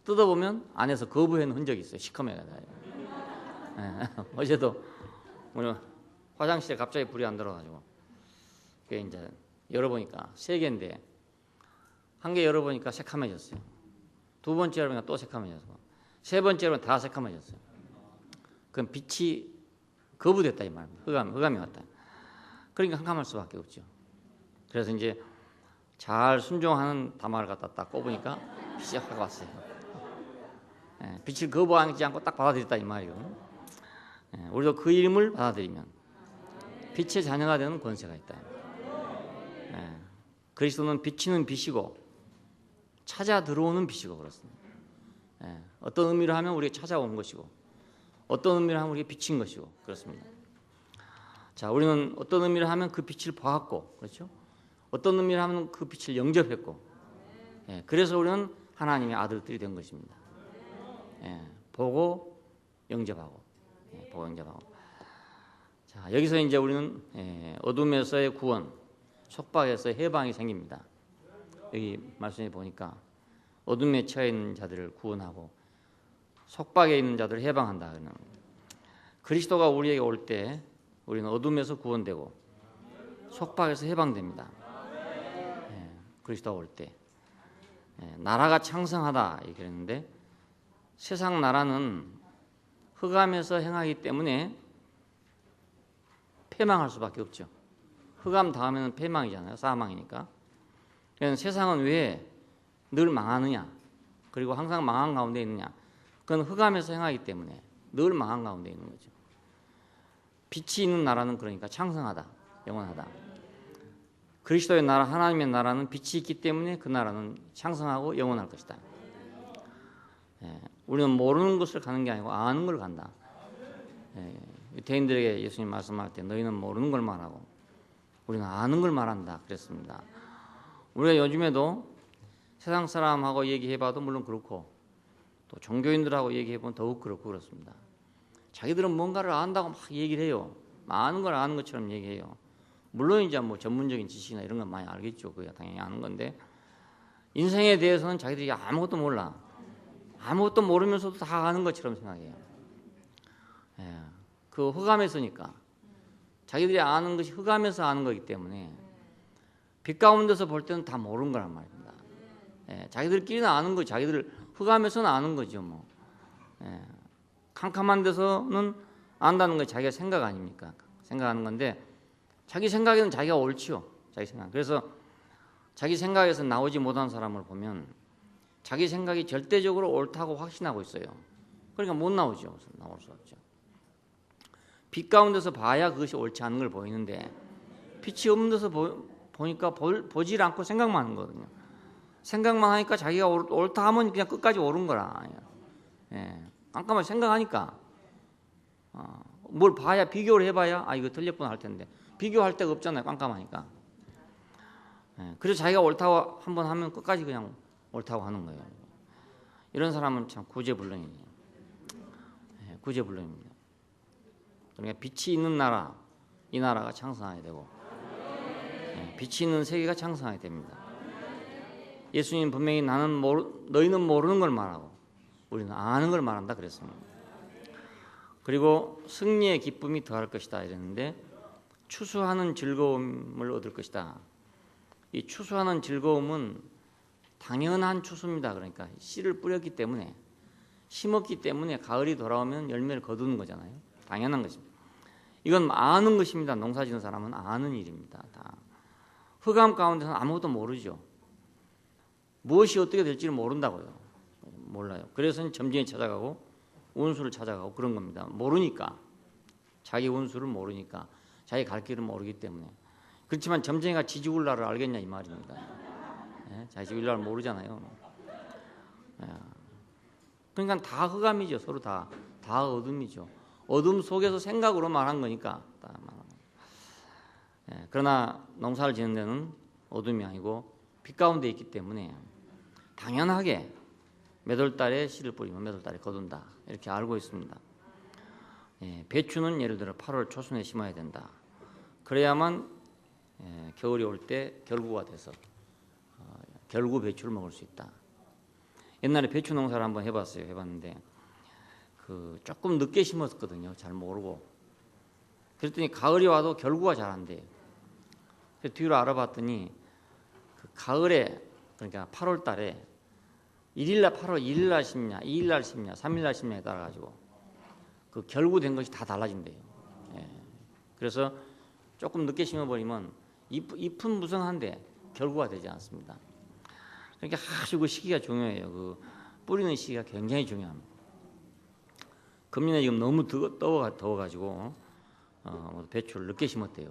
뜯어보면 안에서 거부한 흔적이 있어요. 시커매가지고. 어제도 오늘 화장실에 갑자기 불이 안 들어가지고 그게 이제 열어보니까 3개인데 한 개 열어보니까 새카매졌어요. 2번째 열어보니까 또 새카매졌고 3번째로는 다 새카매졌어요. 그럼 빛이 거부됐다 이 말입니다. 흑암이 왔다. 그러니까 캄캄할 수밖에 없죠. 그래서 이제 잘 순종하는 다마를 갖다 딱 꼽으니까 빛이 확 왔어요. 빛을 거부하지 않고 딱 받아들였다 이 말이에요. 우리도 그 이름을 받아들이면 빛의 자녀가 되는 권세가 있다. 그리스도는 비치는 빛이고 찾아 들어오는 빛이고 그렇습니다. 어떤 의미로 하면 우리가 찾아온 것이고 어떤 의미로 하면 우리가 비친 것이고 그렇습니다. 자, 우리는 어떤 의미로 하면 그 빛을 보았고 그렇죠? 어떤 의미로 하면 그 빛을 영접했고 그래서 우리는 하나님의 아들들이 된 것입니다. 보고 영접하고 보고 영접하고. 자, 여기서 이제 우리는 어둠에서의 구원, 속박에서의 해방이 생깁니다. 여기 말씀에 보니까 어둠에 처해 있는 자들을 구원하고 속박에 있는 자들을 해방한다. 그리스도가 우리에게 올 때 우리는 어둠에서 구원되고 속박에서 해방됩니다. 그리스도가 올 때 나라가 창성하다 이렇게 했는데 세상 나라는 흑암에서 행하기 때문에 패망할 수밖에 없죠. 흑암 다음에는 패망이잖아요. 사망이니까. 그래서 세상은 왜 늘 망하느냐? 그리고 항상 망한 가운데 있느냐? 그건 흑암에서 행하기 때문에 늘 망한 가운데 있는 거죠. 빛이 있는 나라는 그러니까 창성하다, 영원하다. 그리스도의 나라, 하나님의 나라는 빛이 있기 때문에 그 나라는 창성하고 영원할 것이다. 우리는 모르는 것을 가는 게 아니고 아는 걸 간다. 유대인들에게 예수님 말씀할 때 너희는 모르는 걸 말하고 우리는 아는 걸 말한다 그랬습니다. 우리가 요즘에도 세상 사람하고 얘기해봐도 물론 그렇고 또 종교인들하고 얘기해보면 더욱 그렇고 그렇습니다. 자기들은 뭔가를 안다고 막 얘기를 해요. 아는 걸 아는 것처럼 얘기해요. 물론 이제 뭐 전문적인 지식이나 이런 건 많이 알겠죠. 그게 당연히 아는 건데 인생에 대해서는 자기들이 아무것도 몰라. 아무것도 모르면서도 다 아는 것처럼 생각해요. 그 흑암에서니까 자기들이 아는 것이 흑암에서 아는 거기 때문에 빛 가운데서 볼 때는 다 모르는 거란 말입니다. 자기들끼리는 아는 거지. 자기들 흑암에서는 아는 거죠. 뭐 캄캄한 데서는 안다는 게 자기가 생각 아닙니까? 생각하는 건데 자기 생각에는 자기가 옳지요. 자기 생각. 그래서 자기 생각에서 나오지 못한 사람을 보면 자기 생각이 절대적으로 옳다고 확신하고 있어요. 그러니까 못 나오죠. 나올 수 없죠. 빛 가운데서 봐야 그것이 옳지 않은 걸 보이는데 빛이 없는 데서 보니까 보질 않고 생각만 하는 거거든요. 생각만 하니까 자기가 옳다 하면 그냥 끝까지 옳은 거라. 예. 깜깜하게 생각하니까 뭘 봐야 비교를 해봐야 이거 틀렸구나 할 텐데 비교할 데가 없잖아요. 깜깜하니까. 예. 그래서 자기가 옳다고 한번 하면 끝까지 그냥 옳다고 하는 거예요. 이런 사람은 참 구제불능이에요. 예. 구제불능입니다. 그러니까 빛이 있는 나라, 이 나라가 창성하게 되고 빛이 있는 세계가 창성하게 됩니다. 예수님 분명히 너희는 모르는 걸 말하고 우리는 아는 걸 말한다 그랬습니다. 그리고 승리의 기쁨이 더할 것이다 이랬는데 추수하는 즐거움을 얻을 것이다. 이 추수하는 즐거움은 당연한 추수입니다. 그러니까 씨를 뿌렸기 때문에 심었기 때문에 가을이 돌아오면 열매를 거두는 거잖아요. 당연한 것입니다. 이건 아는 것입니다. 농사짓는 사람은 아는 일입니다. 다. 흑암 가운데서는 아무것도 모르죠. 무엇이 어떻게 될지를 모른다고요. 몰라요. 그래서 점쟁이 찾아가고 운수를 찾아가고 그런 겁니다. 모르니까. 자기 운수를 모르니까. 자기 갈 길을 모르기 때문에. 그렇지만 점쟁이가 지지울라를 알겠냐 이 말입니다. 예? 자기 지지울라를 모르잖아요. 예. 그러니까 다 흑암이죠. 서로 다 어둠이죠. 어둠 속에서 생각으로 말한 거니까. 예. 그러나 농사를 짓는 데는 어둠이 아니고 빛 가운데 있기 때문에 당연하게 몇 월 달에 씨를 뿌리면 몇 월 달에 거둔다. 이렇게 알고 있습니다. 예, 배추는 예를 들어 8월 초순에 심어야 된다. 그래야만 겨울이 올 때 결구가 돼서 결구 배추를 먹을 수 있다. 옛날에 배추 농사를 한번 해봤는데 조금 늦게 심었거든요. 잘 모르고. 그랬더니 가을이 와도 결구가 잘 안 돼요. 그래서 뒤로 알아봤더니 가을에 그러니까 8월 달에 8월 1일 날 심냐, 2일 날 심냐, 3일 날 심냐에 따라 가지고 그 결구된 것이 다 달라진대요. 예. 그래서 조금 늦게 심어버리면 잎은 무성한데 결구가 되지 않습니다. 그러니까 아주 그 시기가 중요해요. 그 뿌리는 시기가 굉장히 중요합니다. 금년에 지금 너무 더워가지고 배추를 늦게 심었대요.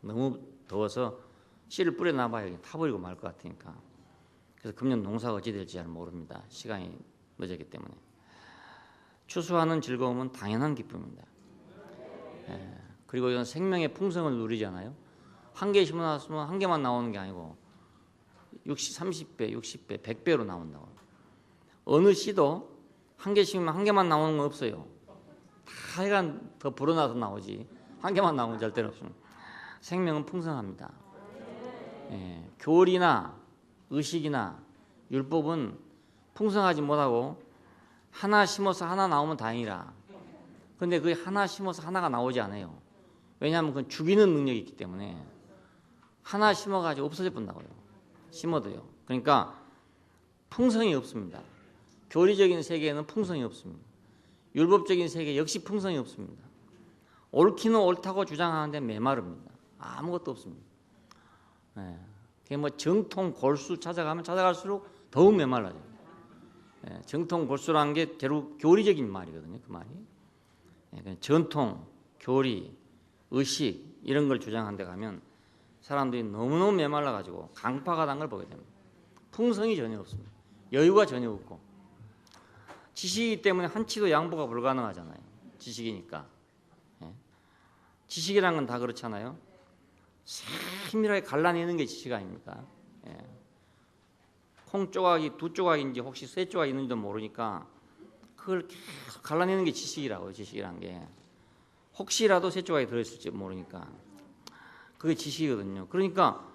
너무 더워서 씨를 뿌려놔봐야 타버리고 말 것 같으니까. 그래서 금년 농사가 어찌 될지 잘 모릅니다. 시간이 늦었기 때문에. 추수하는 즐거움은 당연한 기쁨입니다. 예. 그리고 이건 생명의 풍성을 누리잖아요. 한 개 심어놨으면 한 개만 나오는 게 아니고 30배, 60배, 100배로 나온다고. 어느 씨도 한 개 심으면 한 개만 나오는 건 없어요. 다 하여간 더 불어나서 나오지. 한 개만 나오면 절대로 없습니다. 생명은 풍성합니다. 예. 교리나 의식이나 율법은 풍성하지 못하고 하나 심어서 하나 나오면 다행이라. 그런데 그 하나 심어서 하나가 나오지 않아요. 왜냐하면 그건 죽이는 능력이 있기 때문에 하나 심어가지고 없어져 본다고요. 심어도요. 그러니까 풍성이 없습니다. 교리적인 세계에는 풍성이 없습니다. 율법적인 세계 역시 풍성이 없습니다. 옳기는 옳다고 주장하는데 메마릅니다. 아무것도 없습니다. 네. 뭐 정통 골수 찾아갈수록 더욱 메말라져요. 네. 정통 골수라는 게 결국 교리적인 말이거든요. 그 말이. 네. 전통, 교리, 의식 이런 걸 주장하는 데 가면 사람들이 너무너무 메말라가지고 강파가 난 걸 보게 됩니다. 풍성이 전혀 없습니다. 여유가 전혀 없고 지식이기 때문에 한치도 양보가 불가능하잖아요. 지식이니까. 예. 지식이라는 건 다 그렇잖아요. 세밀하게 갈라내는 게 지식 아닙니까? 예. 콩 조각이 2조각인지 혹시 3조각 있는지도 모르니까 그걸 계속 갈라내는 게 지식이라고요. 지식이란 게. 혹시라도 3조각이 들어있을지 모르니까. 그게 지식이거든요. 그러니까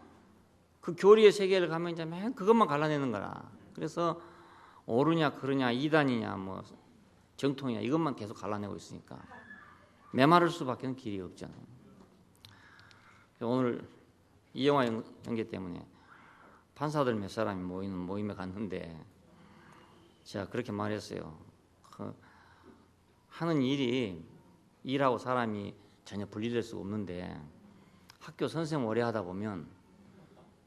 그 교리의 세계를 가면 이제 맨 그것만 갈라내는 거라. 그래서 옳으냐 그르냐 이단이냐 뭐 정통이냐 이것만 계속 갈라내고 있으니까 메마를 수밖에 길이 없잖아요. 오늘 이 영화 연계 때문에 판사들 몇 사람이 모이는 모임에 갔는데 제가 그렇게 말했어요. 하는 일하고 사람이 전혀 분리될 수가 없는데 학교 선생님 오래 하다 보면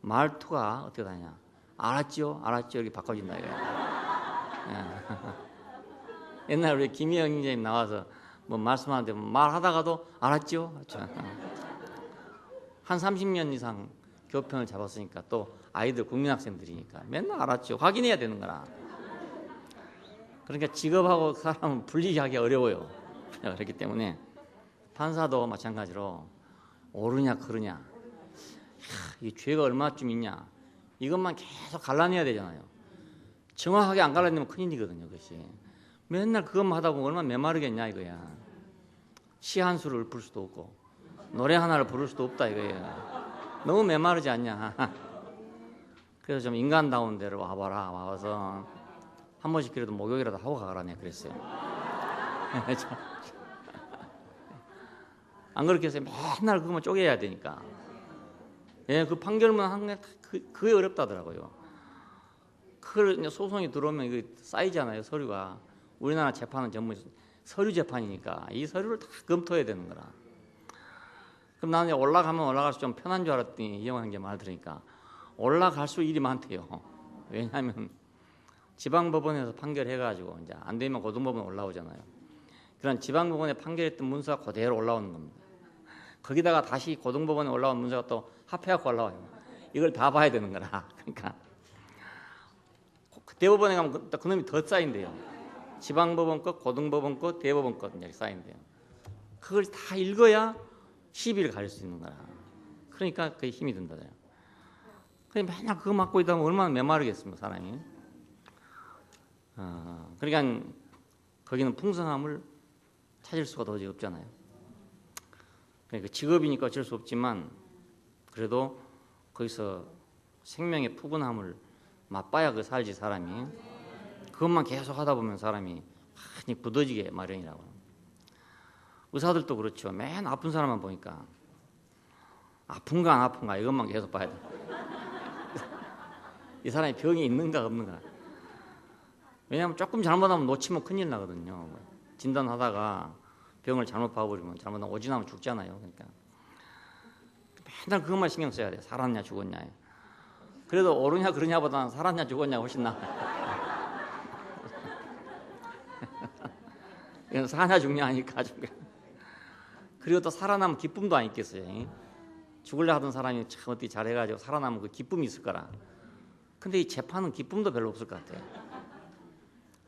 말투가 어떻게 되냐 알았죠? 알았죠? 이렇게 바꿔진다 이거예요. 예. 옛날 우리 김희영 형님 나와서 뭐 말씀하는데 말하다가도 알았죠? 한 30년 이상 교편을 잡았으니까 또 아이들 국민학생들이니까 맨날 알았죠. 확인해야 되는 거라. 그러니까 직업하고 사람은 분리하기 어려워요. 그렇기 때문에 판사도 마찬가지로 옳으냐 그르냐, 이 죄가 얼마쯤 있냐 이것만 계속 갈라내야 되잖아요. 정확하게 안 갈라내면 큰일이거든요. 그것이 맨날 그것만 하다 보면 얼마나 메마르겠냐 이거야. 시 한 수를 읊을 수도 없고 노래 하나를 부를 수도 없다 이거예요. 너무 메마르지 않냐. 그래서 좀 인간다운 데로 와봐라. 와서 한 번씩 그래도 목욕이라도 하고 가라네 그랬어요. 안 그렇게 해서 맨날 그것만 쪼개야 되니까. 예, 그 판결문 한 게 그게 어렵다더라고요. 그 소송이 들어오면 이거 쌓이잖아요, 서류가. 우리나라 재판은 전부 서류 재판이니까 이 서류를 다 검토해야 되는 거라. 그럼 나는 올라가면 올라갈수록 좀 편한 줄 알았더니 이영환 게 말 들으니까 올라갈수록 일이 많대요. 왜냐하면 지방법원에서 판결해가지고 이제 안 되면 고등법원 올라오잖아요. 그런 지방법원에 판결했던 문서가 그대로 올라오는 겁니다. 거기다가 다시 고등법원에 올라온 문서가 또 합해갖고 올라와요. 이걸 다 봐야 되는 거라. 그러니까 대법원에 가면 그놈이 더 쌓인대요. 지방법원 것, 고등법원 것, 대법원 것 이렇게 쌓인대요. 그걸 다 읽어야 시비를 가릴 수 있는 거라. 그러니까 그게 힘이 든다요. 그러니까 맨날 그거 맡고 있다 보면 얼마나 메마르겠습니까, 사람이. 그러니까 거기는 풍성함을 찾을 수가 도저히 없잖아요. 그러니까 직업이니까 어쩔 수 없지만 그래도 거기서 생명의 푸근함을 맛봐야 그 살지 사람이. 그것만 계속 하다 보면 사람이 많이 굳어지게 마련이라고. 의사들도 그렇죠. 맨 아픈 사람만 보니까 아픈가 안 아픈가 이것만 계속 봐야 돼. 이 사람이 병이 있는가 없는가. 왜냐하면 조금 잘못하면 놓치면 큰일 나거든요. 진단하다가 병을 잘못 봐버리면 잘못하면 오진하면 죽잖아요. 그러니까 맨날 그것만 신경 써야 돼. 살았냐 죽었냐. 그래도 옳으냐 그러냐보다는 살았냐 죽었냐 훨씬 나아. 이건 사냐 죽냐 하니까. 그리고 또 살아나면 기쁨도 안 있겠어요. 죽으려 하던 사람이 참 어떻게 잘해가지고 살아나면 그 기쁨이 있을 거라. 근데 이 재판은 기쁨도 별로 없을 것 같아요.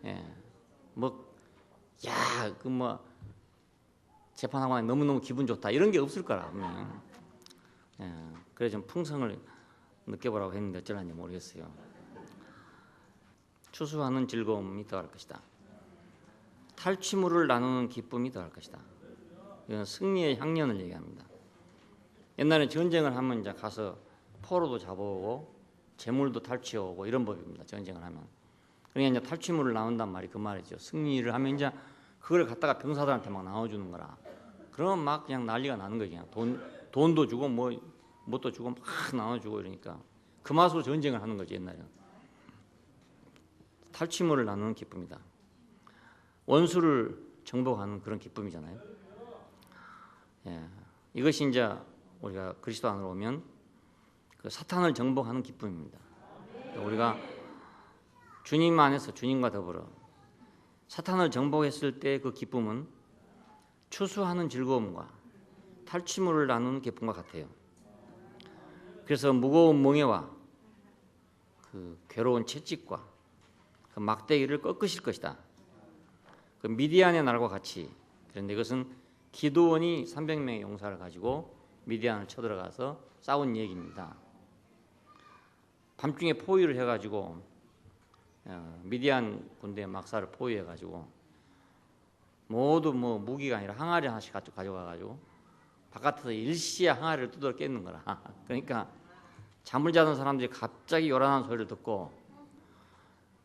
예, 재판하고 나니 너무너무 기분 좋다 이런 게 없을 거라. 예, 그래서 좀 풍성을 느껴보라고 했는데 어쩌란지 모르겠어요. 추수하는 즐거움이 더할 것이다. 탈취물을 나누는 기쁨이 더할 것이다. 이건 승리의 향연을 얘기합니다. 옛날에 전쟁을 하면 이제 가서 포로도 잡아오고 재물도 탈취하고 이런 법입니다. 전쟁을 하면. 그러니까 이제 탈취물을 나눈단 말이 그 말이죠. 승리를 하면 이제 그걸 갖다가 병사들한테 막 나눠주는 거라. 그러면 막 그냥 난리가 나는 거지. 그냥 돈도 주고 뭣도 주고 막 나눠주고 이러니까 그 맛으로 전쟁을 하는 거지 옛날에는. 탈취물을 나누는 기쁨이다. 원수를 정복하는 그런 기쁨이잖아요. 예, 이것이 이제 우리가 그리스도 안으로 오면 그 사탄을 정복하는 기쁨입니다. 우리가 주님 안에서 주님과 더불어 사탄을 정복했을 때 그 기쁨은 추수하는 즐거움과 탈취물을 나누는 기쁨과 같아요. 그래서 무거운 멍에와 그 괴로운 채찍과 그 막대기를 꺾으실 것이다. 그 미디안의 날과 같이. 그런데 이것은 기드온이 300명의 용사를 가지고 미디안을 쳐들어가서 싸운 얘기입니다. 밤중에 포위를 해가지고 미디안 군대의 막사를 포위해가지고 모두 무기가 아니라 항아리 하나씩 가져가가지고 바깥에서 일시에 항아리를 두드려 깼는 거라. 그러니까 잠을 자던 사람들이 갑자기 요란한 소리를 듣고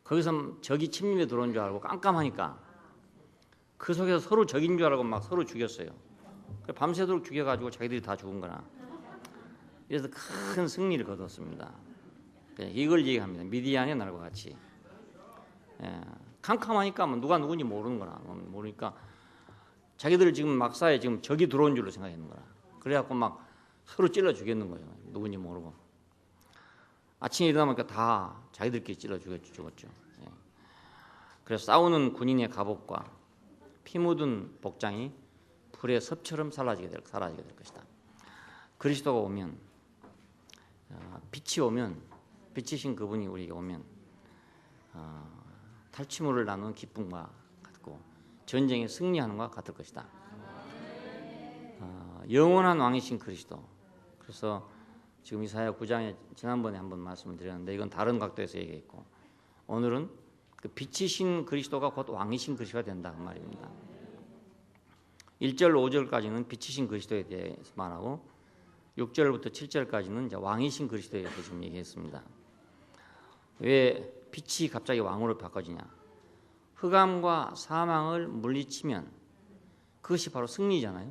거기서 적이 침입에 들어온 줄 알고 깜깜하니까 그 속에서 서로 적인 줄 알고 막 서로 죽였어요. 밤새도록 죽여가지고 자기들이 다 죽은 거라. 그래서 큰 승리를 거뒀습니다. 이걸 얘기합니다. 미디안의 날과 같이. 예, 캄캄하니까 누가 누군지 모르는 거라. 모르니까 자기들 지금 막사에 지금 적이 들어온 줄로 생각했는 거라. 그래갖고 막 서로 찔러 죽였는 거예요. 누군지 모르고. 아침에 일어나니까 다 자기들끼리 찔러 죽었죠. 예. 그래서 싸우는 군인의 갑옷과 피 묻은 복장이 불의 섭처럼 사라지게 될 것이다. 그리스도가 오면, 빛이 오면, 빛이신 그분이 우리에게 오면 탈취물을 나누는 기쁨과 같고 전쟁에 승리하는 것과 같을 것이다. 영원한 왕이신 그리스도. 그래서 지금 이사야 9장에 지난번에 한번 말씀을 드렸는데 이건 다른 각도에서 얘기했고, 오늘은 그 빛이신 그리스도가 곧 왕이신 그리스도가 된다 그 말입니다. 1절 5절까지는 빛이신 그리스도에 대해서 말하고 6절부터 7절까지는 이제 왕이신 그리스도에 대해서 지금 얘기했습니다. 왜 빛이 갑자기 왕으로 바꿔지냐? 흑암과 사망을 물리치면 그것이 바로 승리잖아요.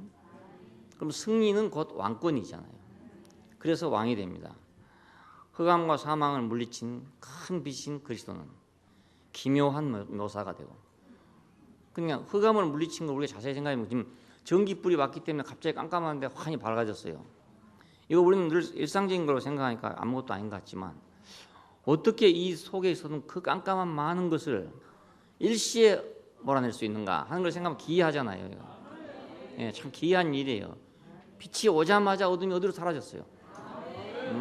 그럼 승리는 곧 왕권이잖아요. 그래서 왕이 됩니다. 흑암과 사망을 물리친 큰 빛인 그리스도는 기묘한 묘사가 되고, 그냥 흑암을 물리친 걸 우리가 자세히 생각해보면 지금 전기불이 왔기 때문에 갑자기 깜깜한데 환히 밝아졌어요. 이거 우리는 늘 일상적인 걸로 생각하니까 아무것도 아닌 것 같지만 어떻게 이 속에 있었던 그 깜깜한 많은 것을 일시에 몰아낼 수 있는가 하는 걸 생각하면 기이하잖아요. 예, 참 기이한 일이에요. 빛이 오자마자 어둠이 어디로 사라졌어요.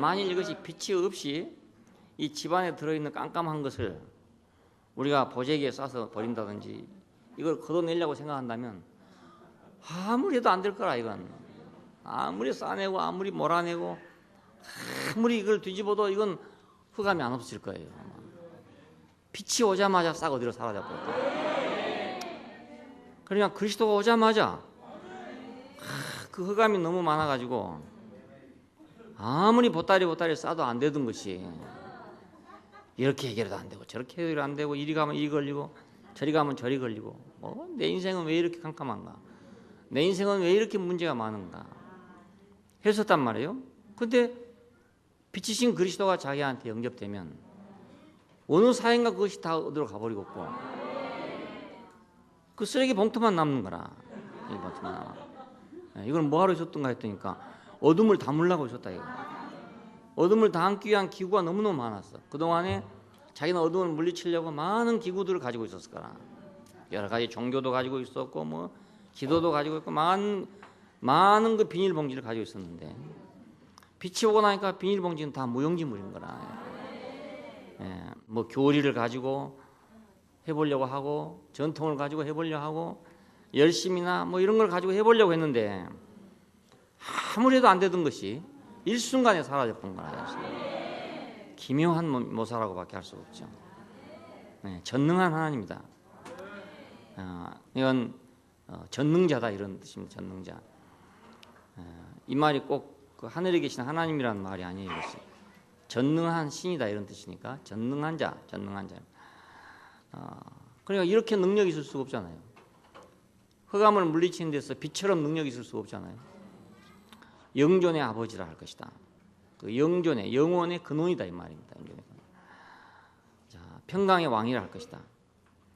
만일 이것이 빛이 없이 이 집안에 들어있는 깜깜한 것을 우리가 보재기에 싸서 버린다든지 이걸 걷어내려고 생각한다면 아무리 해도 안 될 거라. 이건 아무리 싸내고 아무리 몰아내고 아무리 이걸 뒤집어도 이건 흑암이 안 없을 거예요. 빛이 오자마자 싹 어디로 사라져 버렸다. 그러니까 그리스도가 오자마자 그 흑암이 너무 많아가지고 아무리 보따리 싸도 안 되던 것이 이렇게 해결도 안 되고 저렇게 해결도 안 되고 이리 가면 이리 걸리고 저리 가면 저리 걸리고 내 인생은 왜 이렇게 깜깜한가? 내 인생은 왜 이렇게 문제가 많은가? 했었단 말이에요. 근데 빛이신 그리스도가 자기한테 영접되면 어느 사인가 그것이 다 어디로 가버리고 없고 그 쓰레기 봉투만 남는 거라. 이 봉투만 남아. 이걸 뭐하러 줬던가 했더니까 어둠을 담으려고 줬다 이거. 어둠을 담기 위한 기구가 너무너무 많았어. 그동안에 자기는 어둠을 물리치려고 많은 기구들을 가지고 있었을 거라. 여러 가지 종교도 가지고 있었고 뭐 기도도 가지고 있고 많은 그 비닐봉지를 가지고 있었는데 빛이 오고 나니까 비닐봉지는 다 무용지물인 거라. 예, 뭐 교리를 가지고 해보려고 하고 전통을 가지고 해보려고 하고 열심이나 뭐 이런 걸 가지고 해보려고 했는데 아무리 해도 안 되던 것이 일순간에 사라져버린 거라. 기묘한 모사라고밖에 할 수 없죠. 네, 전능한 하나님이다. 이건 전능자다 이런 뜻입니다. 전능자. 이 말이 꼭 그 하늘에 계신 하나님이라는 말이 아니에요. 이것이. 전능한 신이다 이런 뜻이니까 전능한 자, 전능한 자. 그러니까 이렇게 능력이 있을 수가 없잖아요. 흑암을 물리치는 데서 빛처럼 능력이 있을 수가 없잖아요. 영존의 아버지라 할 것이다. 그 영존의 영원의 근원이다 이 말입니다. 자, 평강의 왕이라 할 것이다.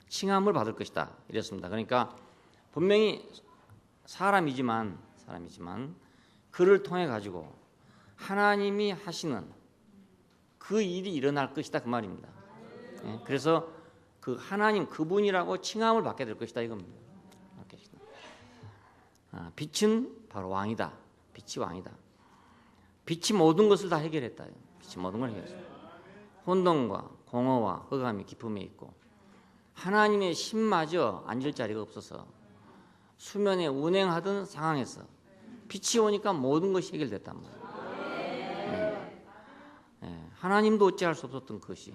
칭함을 받을 것이다 이랬습니다. 그러니까 분명히 사람이지만 그를 통해 가지고 하나님이 하시는 그 일이 일어날 것이다 그 말입니다. 예, 그래서 그 하나님 그분이라고 칭함을 받게 될 것이다 이겁니다. 빛은 바로 왕이다. 빛이 왕이다. 빛이 모든 것을 다 해결했다. 빛이 모든 걸 해결했어요. 혼돈과 공허와 흑암이 깊음에 있고 하나님의 신마저 앉을 자리가 없어서 수면에 운행하던 상황에서 빛이 오니까 모든 것이 해결됐단 말이에요. 하나님도 어찌할 수 없었던 것이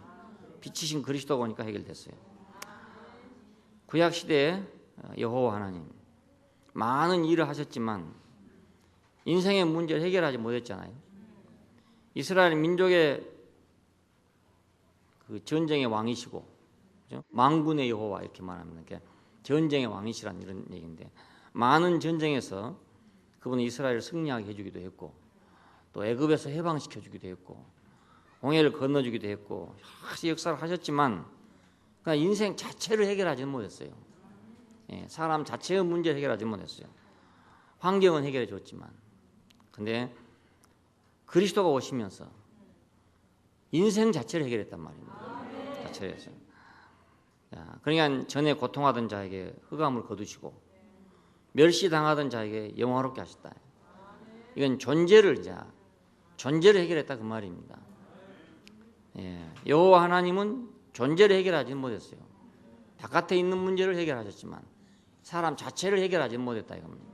빛이신 그리스도가 오니까 해결됐어요. 구약 시대에 여호와 하나님 많은 일을 하셨지만 인생의 문제를 해결하지 못했잖아요. 이스라엘 민족의 그 전쟁의 왕이시고, 그렇죠? 만군의 여호와 이렇게 말하면 전쟁의 왕이시란 이런 얘기인데 많은 전쟁에서 그분은 이스라엘을 승리하게 해주기도 했고 또 애굽에서 해방시켜 주기도 했고 홍해를 건너주기도 했고 여러 역사를 하셨지만 그냥 인생 자체를 해결하지는 못했어요. 사람 자체의 문제를 해결하지 못했어요. 환경은 해결해 줬지만 근데 그리스도가 오시면서 인생 자체를 해결했단 말입니다. 자체를 했어요. 자, 그러니까 전에 고통하던 자에게 흑암을 거두시고 멸시당하던 자에게 영화롭게 하셨다. 이건 존재를 해결했다 그 말입니다. 예, 여호와 하나님은 존재를 해결하지 못했어요. 바깥에 있는 문제를 해결하셨지만 사람 자체를 해결하지 못했다 이겁니다.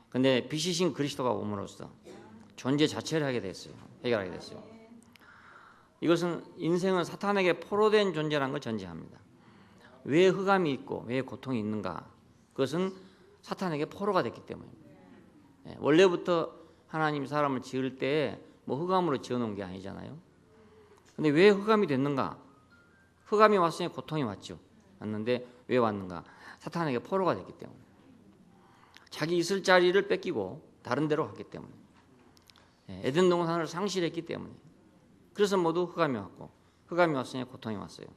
근데 빛이신 그리스도가 옴으로써 존재 자체를 해결하게 됐어요. 이것은 인생은 사탄에게 포로된 존재라는 걸 전제합니다. 왜 흑암이 있고 왜 고통이 있는가? 그것은 사탄에게 포로가 됐기 때문입니다. 예, 원래부터 하나님 사람을 지을 때 뭐 흑암으로 지어놓은 게 아니잖아요. 근데 왜 흑암이 됐는가? 흑암이 왔으니 고통이 왔는데 왜 왔는가? 사탄에게 포로가 됐기 때문에. 자기 있을 자리를 뺏기고 다른 데로 갔기 때문에. 에덴 동산을 상실했기 때문에. 그래서 모두 흑암이 왔고 흑암이 왔으니 고통이 왔어요.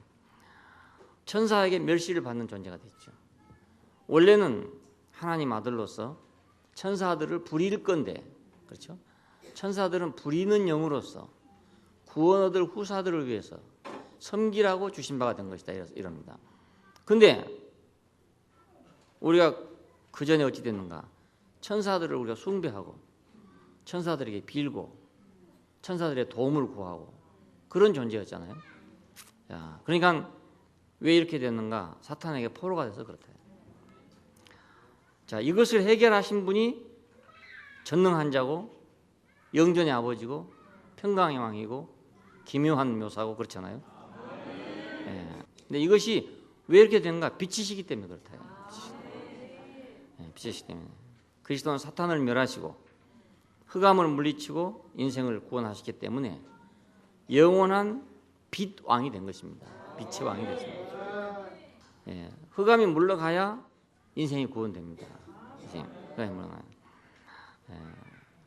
천사에게 멸시를 받는 존재가 됐죠. 원래는 하나님 아들로서 천사들을 부릴 건데, 그렇죠? 천사들은 부리는 영으로서 구원 얻을 후사들을 위해서 섬기라고 주신 바가 된 것이다 이럽니다. 근데 우리가 그 전에 어찌 됐는가? 천사들을 우리가 숭배하고 천사들에게 빌고 천사들의 도움을 구하고 그런 존재였잖아요. 자, 그러니까 왜 이렇게 됐는가? 사탄에게 포로가 돼서 그렇다. 자, 이것을 해결하신 분이 전능한 자고 영전의 아버지고 평강의 왕이고 기묘한 묘사고 그렇잖아요. 예. 근데 이것이 왜 이렇게 되는가? 빛이시기 때문에 그렇다. 빛이시기 때문에. 그리스도는 사탄을 멸하시고 흑암을 물리치고 인생을 구원하시기 때문에 영원한 빛 왕이 된 것입니다. 빛의 왕이 됐습니다. 예. 흑암이 물러가야 인생이 구원됩니다. 흑암이 물러가야. 예.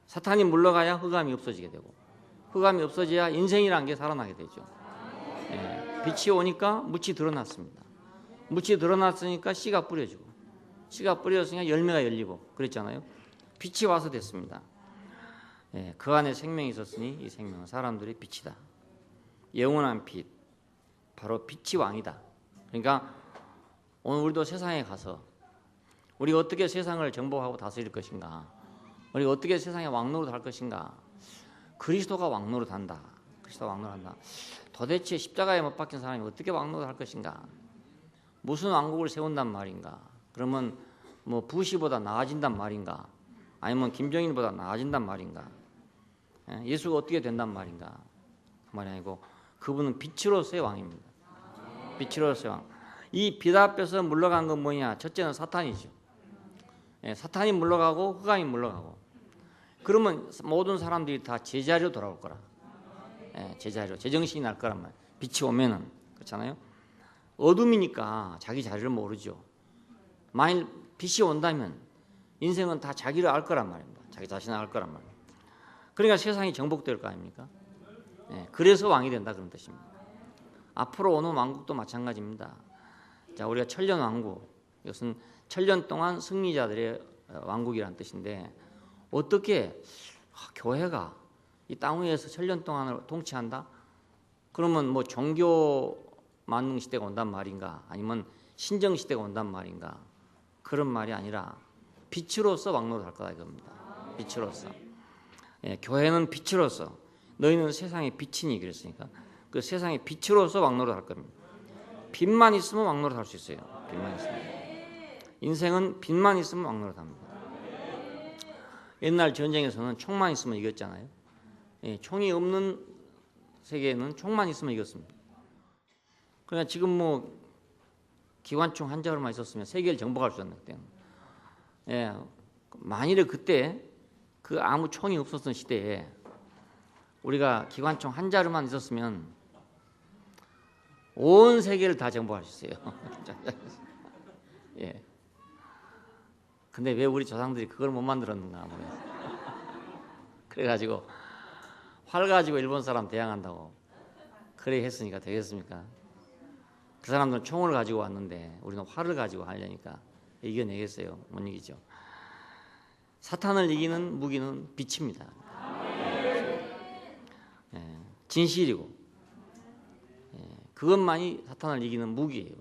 사탄이 물러가야 흑암이 없어지게 되고 흑암이 없어져야 인생이라는 게 살아나게 되죠. 예. 빛이 오니까 묻이 드러났습니다. 묻이 드러났으니까 씨가 뿌려지고 씨가 뿌려졌으니까 열매가 열리고 그랬잖아요. 빛이 와서 됐습니다. 예. 그 안에 생명이 있었으니 이 생명은 사람들의 빛이다. 영원한 빛, 바로 빛이 왕이다. 그러니까 오늘 우리도 세상에 가서 우리가 어떻게 세상을 정복하고 다스릴 것인가, 우리가 어떻게 세상의 왕노릇 할 것인가. 그리스도가 왕노릇 한다. 그리스도가 왕노릇 한다. 도대체 십자가에 못 박힌 사람이 어떻게 왕노릇 할 것인가? 무슨 왕국을 세운단 말인가? 그러면 뭐 부시보다 나아진단 말인가? 아니면 김정일보다 나아진단 말인가? 예수가 어떻게 된단 말인가? 그 말이 아니고 그분은 빛으로서의 왕입니다. 빛으로서의 왕. 이 빛 앞에서 물러간 건 뭐냐? 첫째는 사탄이죠. 사탄이 물러가고 흑암이 물러가고. 그러면 모든 사람들이 다 제자리로 돌아올 거라. 제자리로, 제정신이 날 거란 말이에요. 빛이 오면은. 그렇잖아요. 어둠이니까 자기 자리를 모르죠. 만일 빛이 온다면 인생은 다 자기를 알 거란 말입니다. 자기 자신을 알 거란 말이에요. 그러니까 세상이 정복될 거 아닙니까? 그래서 왕이 된다 그런 뜻입니다. 앞으로 오는 왕국도 마찬가지입니다. 자, 우리가 천년 왕국, 이것은 천년 동안 승리자들의 왕국이라는 뜻인데 어떻게 교회가 이 땅 위에서 천년 동안을 통치한다? 그러면 뭐 종교 만능 시대가 온단 말인가? 아니면 신정 시대가 온단 말인가? 그런 말이 아니라 빛으로서 왕노릇 할 거다 이겁니다. 빛으로서. 교회는 빛으로서, 너희는 세상의 빛이니 그랬으니까 그 세상의 빛으로서 왕노릇 할 겁니다. 빛만 있으면 왕노릇 할 수 있어요. 빛만 있으면. 인생은 빛만 있으면 왕노릇 합니다. 옛날 전쟁에서는 총만 있으면 이겼잖아요. 총이 없는 세계에는 총만 있으면 이겼습니다. 그러니까 지금 뭐 기관총 한 자루만 있었으면 세계를 정복할 수 있는 때는. 만일에 그때 그 아무 총이 없었던 시대에 우리가 기관총 한 자루만 있었으면 온 세계를 다 정복할 수 있어요. 예. 근데 왜 우리 조상들이 그걸 못 만들었는가 모르겠어요. 그래가지고 활 가지고 일본 사람 대항한다고 그래 했으니까 되겠습니까? 그 사람들은 총을 가지고 왔는데 우리는 활을 가지고 하려니까 이겨내겠어요? 못 이기죠. 사탄을 이기는 무기는 빛입니다. 진실이고 그것만이 사탄을 이기는 무기예요.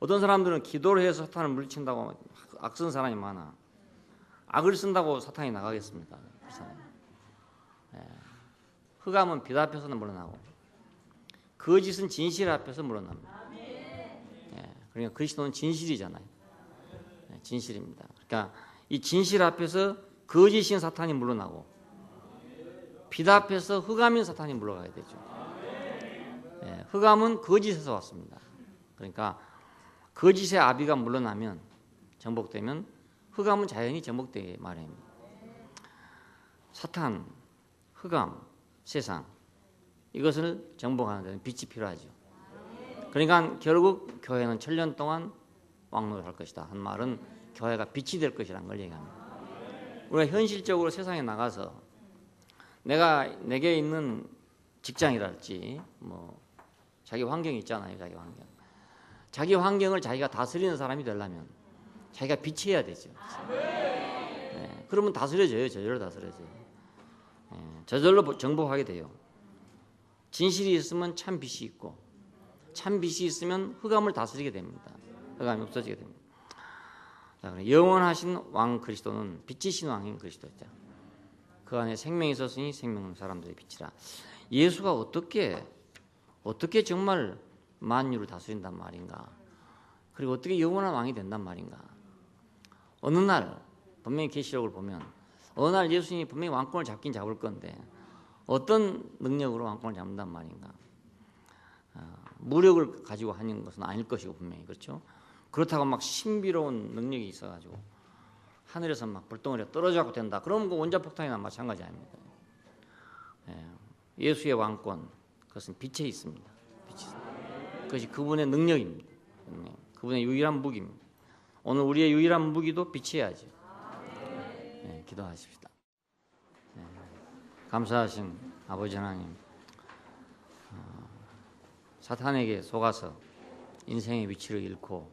어떤 사람들은 기도를 해서 사탄을 물리친다고 악쓴 사람이 많아. 악을 쓴다고 사탄이 나가겠습니까? 흑암은 빛 앞에서는 물러나고 거짓은 진실 앞에서 물러납니다. 그러니까 그리스도는 진실이잖아요. 진실입니다. 그러니까 이 진실 앞에서 거짓인 사탄이 물러나고 빛 앞에서 흑암인 사탄이 물러가야 되죠. 흑암은 거짓에서 왔습니다. 그러니까 거짓의 아비가 물러나면 정복되면 흑암은 자연히 정복되기 마련입니다. 사탄, 흑암, 세상 이것을 정복하는 데는 빛이 필요하죠. 그러니까 결국 교회는 1000년 동안 왕노를 할 것이다 한 말은 교회가 빛이 될 것이라는 걸 얘기합니다. 우리가 현실적으로 세상에 나가서 내게 있는 직장이랄지 뭐 자기 환경이 있잖아요. 자기 환경을 자기가 다스리는 사람이 되려면 자기가 빛이어야 되죠. 그러면 다스려져요. 저절로 다스려져요. 저절로 정복하게 돼요. 진실이 있으면 참 빛이 있고 참 빛이 있으면 흑암을 다스리게 됩니다. 흑암이 없어지게 됩니다. 자, 영원하신 왕 그리스도는 빛이신 왕인 그리스도죠. 그 안에 생명이 있었으니 생명은 사람들의 빛이라. 예수가 어떻게 정말 만유를 다스린단 말인가? 그리고 어떻게 영원한 왕이 된단 말인가? 어느 날 분명히 계시록을 보면 어느 날 예수님이 분명히 왕권을 잡긴 잡을 건데 어떤 능력으로 왕권을 잡는단 말인가? 무력을 가지고 하는 것은 아닐 것이고 분명히 그렇죠. 그렇다고 막 신비로운 능력이 있어가지고 하늘에서 막 불덩어리가 떨어져갖고 된다. 그러면 그 원자폭탄이나 마찬가지 아닙니까? 예수의 왕권 그것은 빛에 있습니다. 그것이 그분의 능력입니다. 그분의 유일한 무기입니다. 오늘 우리의 유일한 무기도 빛이어야죠. 기도하십시다. 감사하신 아버지 하나님, 사탄에게 속아서 인생의 위치를 잃고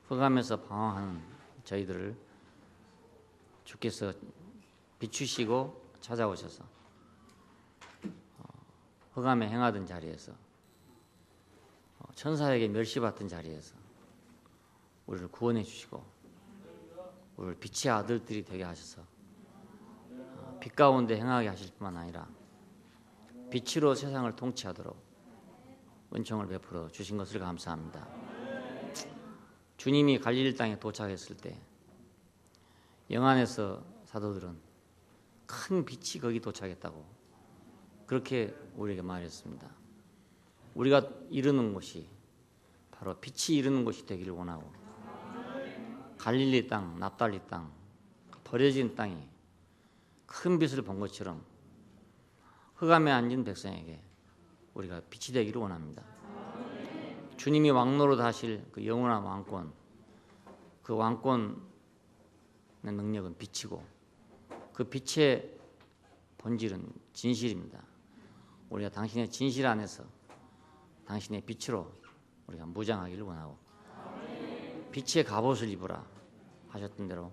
흑암에서 방황하는 저희들을 주께서 비추시고 찾아오셔서 흑암에 행하던 자리에서 천사에게 멸시받던 자리에서 우리를 구원해 주시고 우리를 빛의 아들들이 되게 하셔서 빛 가운데 행하게 하실 뿐만 아니라 빛으로 세상을 통치하도록 은총을 베풀어 주신 것을 감사합니다. 주님이 갈릴리 땅에 도착했을 때 영안에서 사도들은 큰 빛이 거기 도착했다고 그렇게 우리에게 말했습니다. 우리가 이루는 곳이 바로 빛이 이루는 곳이 되기를 원하고 갈릴리 땅, 납달리 땅, 버려진 땅이 큰 빛을 본 것처럼 흑암에 앉은 백성에게 우리가 빛이 되기를 원합니다. 주님이 왕노릇 하실 그 영원한 왕권, 그 왕권의 능력은 빛이고 그 빛의 본질은 진실입니다. 우리가 당신의 진실 안에서 당신의 빛으로 우리가 무장하기를 원하고 빛의 갑옷을 입으라 하셨던 대로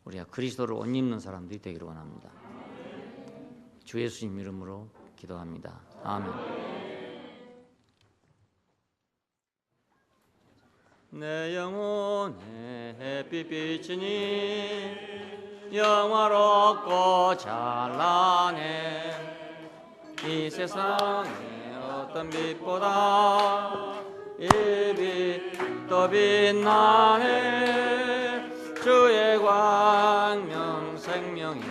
우리가 그리스도를 옷 입는 사람들이 되기를 원합니다. 주 예수님 이름으로 기도합니다. 아멘. 내 영혼의 햇빛 비치니 영화롭고 찬란해. 이 세상의 어떤 빛보다 이 빛 더 빛나네. 주의 광명 생명에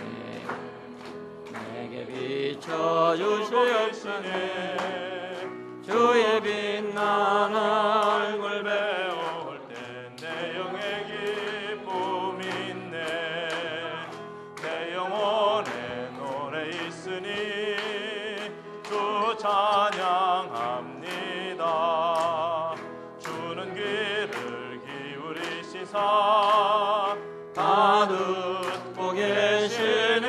내게 비춰주시옵소서. 주의 빛나는 얼굴 배울 때 내 영의 기쁨이 있네. 내 영혼에 노래 있으니 주 찬양합니다. 주는 귀를 기울이시사 다 듣고 계시네.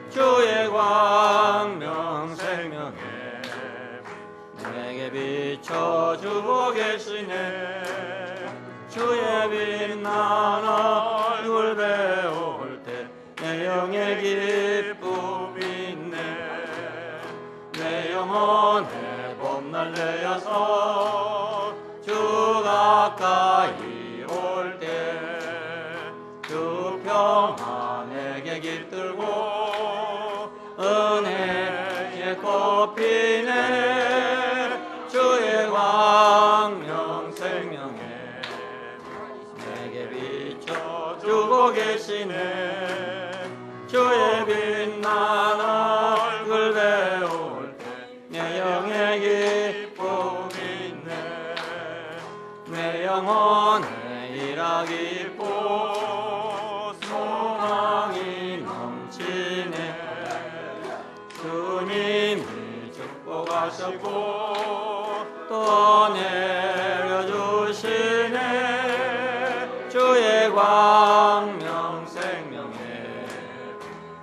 주의 광명 생명에 내게 비춰주고 계시 주고 계시네 주의 빛난 얼굴 배울 때 내 영의 기쁨이 있네 내 영혼의 일하 기쁨 소망이 넘치네 주님이 축복하셨고 또 내려주시네 주의 광명 생명에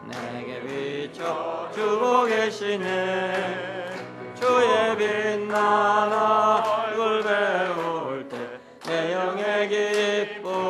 내게 비춰주고 계시네 주의 빛난 얼굴 배울 때 내 영의 기쁨